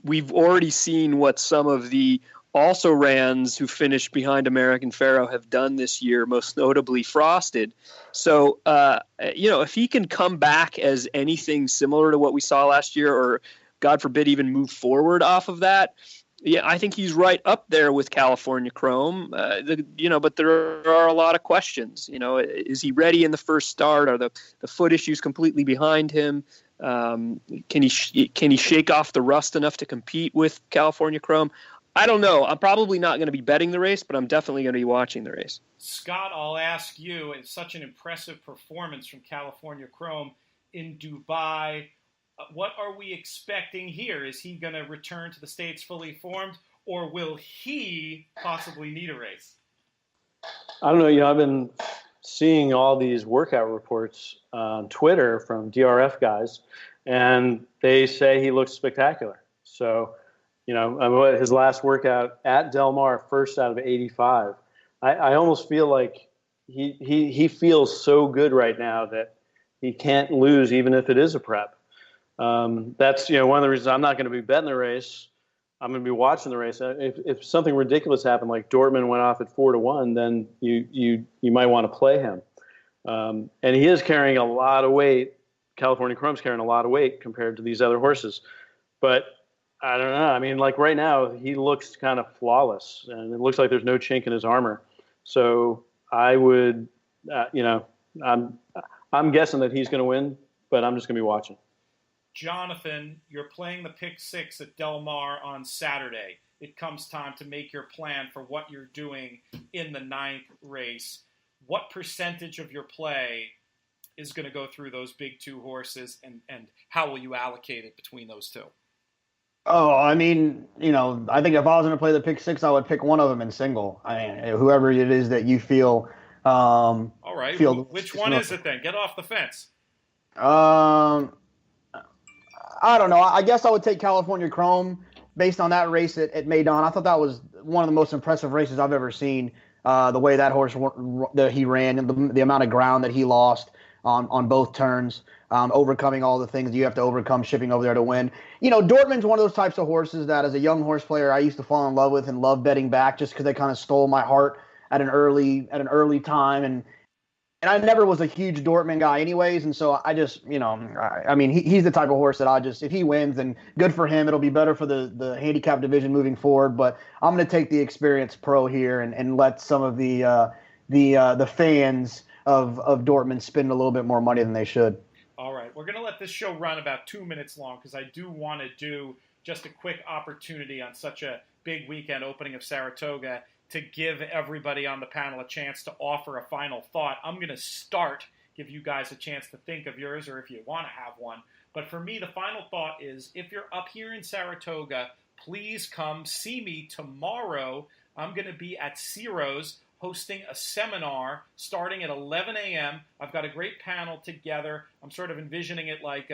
we've already seen what some of the also-rans who finished behind American Pharoah have done this year, most notably Frosted. So, if he can come back as anything similar to what we saw last year, or God forbid even move forward off of that, yeah, I think he's right up there with California Chrome. But there are a lot of questions. Is he ready in the first start? Are the foot issues completely behind him? Can he shake off the rust enough to compete with California Chrome? I don't know. I'm probably not going to be betting the race, but I'm definitely going to be watching the race. Scott, I'll ask you, it's such an impressive performance from California Chrome in Dubai. What are we expecting here? Is he going to return to the States fully formed, or will he possibly need a race? I don't know. I've been seeing all these workout reports on Twitter from DRF guys, and they say he looks spectacular. So, his last workout at Del Mar, first out of 85. I almost feel like he feels so good right now that he can't lose, even if it is a prep. That's one of the reasons I'm not going to be betting the race. I'm going to be watching the race. If something ridiculous happened, like Dortmund went off at 4-1, then you might want to play him. And he is carrying a lot of weight. California Chrome's carrying a lot of weight compared to these other horses. But I don't know. I mean, like right now, he looks kind of flawless, and it looks like there's no chink in his armor. So I would, I'm guessing that he's going to win, but I'm just going to be watching. Jonathan, you're playing the Pick Six at Del Mar on Saturday. It comes time to make your plan for what you're doing in the 9th race. What percentage of your play is going to go through those big two horses, and how will you allocate it between those two? Oh, I mean, I think if I was going to play the Pick Six, I would pick one of them in single. I mean, whoever it is that you feel. All right. Which one is it then? Get off the fence. I don't know. I guess I would take California Chrome based on that race at Maidan. I thought that was one of the most impressive races I've ever seen. The way that horse that he ran, and the amount of ground that he lost on both turns, overcoming all the things you have to overcome shipping over there to win. Dortmund's one of those types of horses that as a young horse player I used to fall in love with and love betting back just because they kind of stole my heart at an early time. And I never was a huge Dortmund guy anyways, and so I just, I mean, he's the type of horse that if he wins, then good for him. It'll be better for the handicap division moving forward, but I'm going to take the experienced pro here and let some of the fans of Dortmund spend a little bit more money than they should. All right, we're going to let this show run about 2 minutes long because I do want to do just a quick opportunity on such a big weekend opening of Saratoga to give everybody on the panel a chance to offer a final thought. I'm going to start, give you guys a chance to think of yours, or if you want to have one. But for me, the final thought is, if you're up here in Saratoga, please come see me tomorrow. I'm going to be at Ciro's hosting a seminar starting at 11 a.m. I've got a great panel together. I'm sort of envisioning it like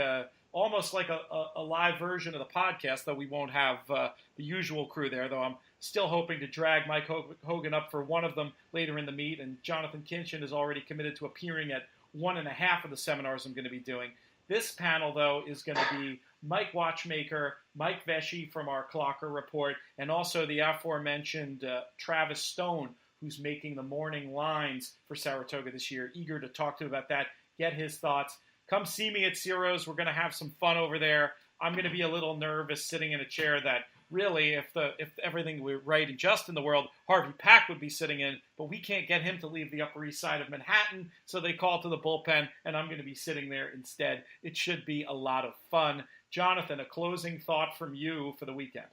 almost like a live version of the podcast, though we won't have the usual crew there, though I'm still hoping to drag Mike Hogan up for one of them later in the meet, and Jonathan Kinchin is already committed to appearing at 1.5 of the seminars I'm going to be doing. This panel, though, is going to be Mike Watchmaker, Mike Vesci from our Clocker Report, and also the aforementioned Travis Stone, who's making the morning lines for Saratoga this year. Eager to talk to him about that, get his thoughts. Come see me at Ciro's. We're going to have some fun over there. I'm going to be a little nervous sitting in a chair that really, if everything were right and just in the world, Harvey Pack would be sitting in, but we can't get him to leave the Upper East Side of Manhattan, so they call to the bullpen, and I'm going to be sitting there instead. It should be a lot of fun. Jonathan, a closing thought from you for the weekend.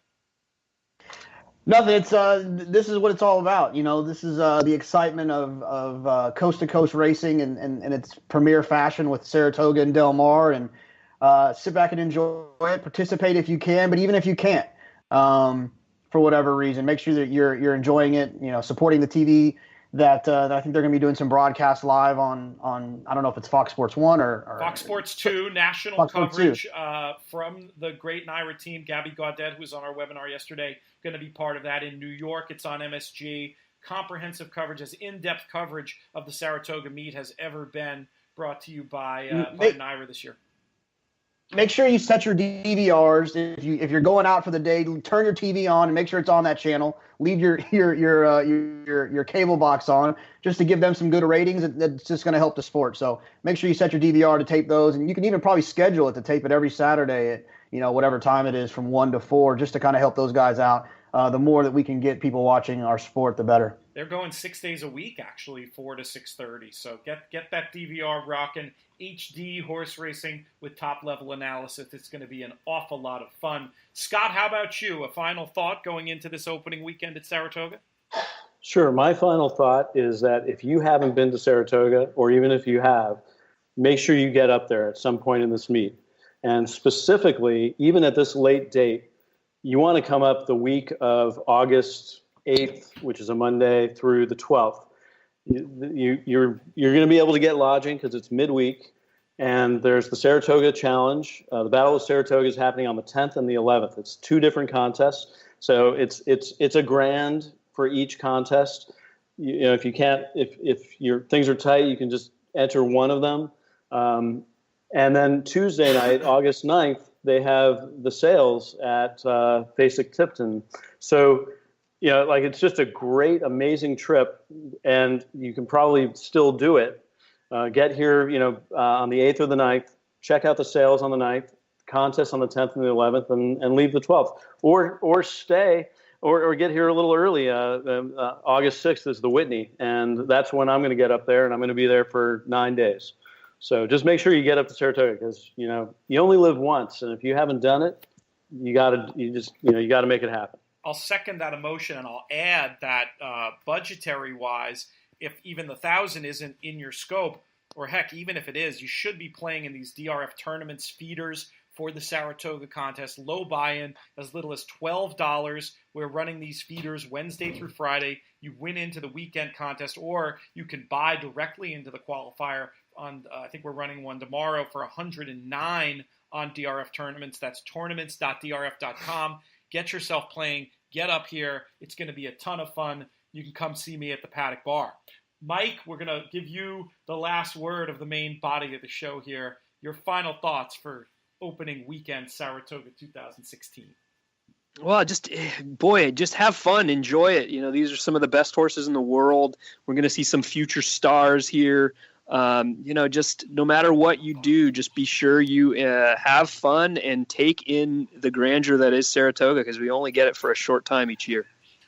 Nothing. It's this is what it's all about. This is the excitement of coast to coast racing and its premier fashion with Saratoga and Del Mar, and sit back and enjoy it. Participate if you can, but even if you can't, for whatever reason, make sure that you're enjoying it. Supporting the TV that I think they're going to be doing some broadcasts live on I don't know if it's Fox Sports 1 or Fox Sports 2, national Fox coverage from the great Naira team. Gabby Gaudet, who was on our webinar yesterday, going to be part of that in New York. It's on MSG. Comprehensive coverage, as in-depth coverage of the Saratoga meet has ever been, brought to you by Naira this year. Make sure you set your DVRs. If you're going out for the day, turn your TV on and make sure it's on that channel. Leave your cable box on just to give them some good ratings. That's just going to help the sport. So make sure you set your DVR to tape those, and you can even probably schedule it to tape it every Saturday at whatever time it is from 1 to 4, just to kind of help those guys out. The more that we can get people watching our sport, the better. They're going 6 days a week, actually, 4 to 6:30. So get that DVR rocking. HD horse racing with top-level analysis. It's going to be an awful lot of fun. Scott, how about you? A final thought going into this opening weekend at Saratoga? Sure. My final thought is that if you haven't been to Saratoga, or even if you have, make sure you get up there at some point in this meet. And specifically, even at this late date, you want to come up the week of August 8th, which is a Monday, through the 12th. You're going to be able to get lodging because it's midweek, and there's the Saratoga Challenge. The Battle of Saratoga is happening on the 10th and the 11th. It's 2 different contests, so it's a grand for each contest. If you can't, if your things are tight, you can just enter one of them. And then Tuesday night, August 9th, they have the sales at Basic Tipton. So it's just a great, amazing trip, and you can probably still do it. Get here, on the 8th or the 9th, check out the sales on the 9th, contest on the 10th and the 11th, and leave the 12th. Or stay, or get here a little early. August 6th is the Whitney, and that's when I'm going to get up there, and I'm going to be there for 9 days. So just make sure you get up to Saratoga, because, you only live once, and if you haven't done it, you got to make it happen. I'll second that emotion, and I'll add that budgetary-wise, if even the 1,000 isn't in your scope, or heck, even if it is, you should be playing in these DRF tournaments, feeders for the Saratoga contest. Low buy-in, as little as $12. We're running these feeders Wednesday through Friday. You win into the weekend contest, or you can buy directly into the qualifier. I think we're running one tomorrow for $109 on DRF tournaments. That's tournaments.drf.com. Get yourself playing. Get up here. It's going to be a ton of fun. You can come see me at the Paddock Bar. Mike, we're going to give you the last word of the main body of the show here. Your final thoughts for opening weekend Saratoga 2016. Well, just have fun. Enjoy it. These are some of the best horses in the world. We're going to see some future stars here. Just no matter what you do, just be sure you have fun and take in the grandeur that is Saratoga, because we only get it for a short time each year.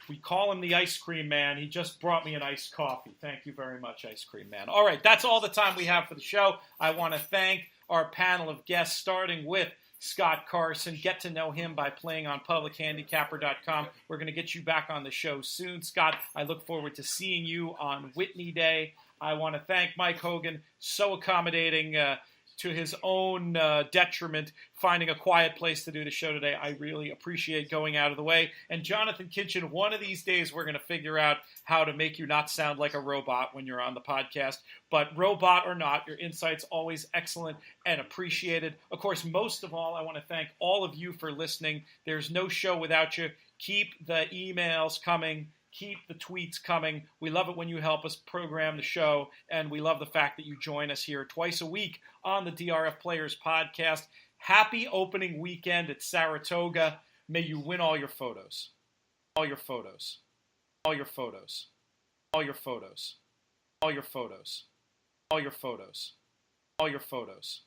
We call him the Ice Cream Man. He just brought me an iced coffee. Thank you very much, Ice Cream Man. All right, that's all the time we have for the show. I want to thank our panel of guests, starting with Scott Carson. Get to know him by playing on publichandicapper.com. We're going to get you back on the show soon. Scott, I look forward to seeing you on Whitney Day. I want to thank Mike Hogan, so accommodating to his own detriment, finding a quiet place to do the show today. I really appreciate going out of the way. And Jonathan Kinchin, one of these days we're going to figure out how to make you not sound like a robot when you're on the podcast. But robot or not, your insight's always excellent and appreciated. Of course, most of all, I want to thank all of you for listening. There's no show without you. Keep the emails coming. Keep the tweets coming. We love it when you help us program the show, and we love the fact that you join us here twice a week on the DRF Players Podcast. Happy opening weekend at Saratoga. May you win all your photos. All your photos. All your photos. All your photos. All your photos. All your photos. All your photos.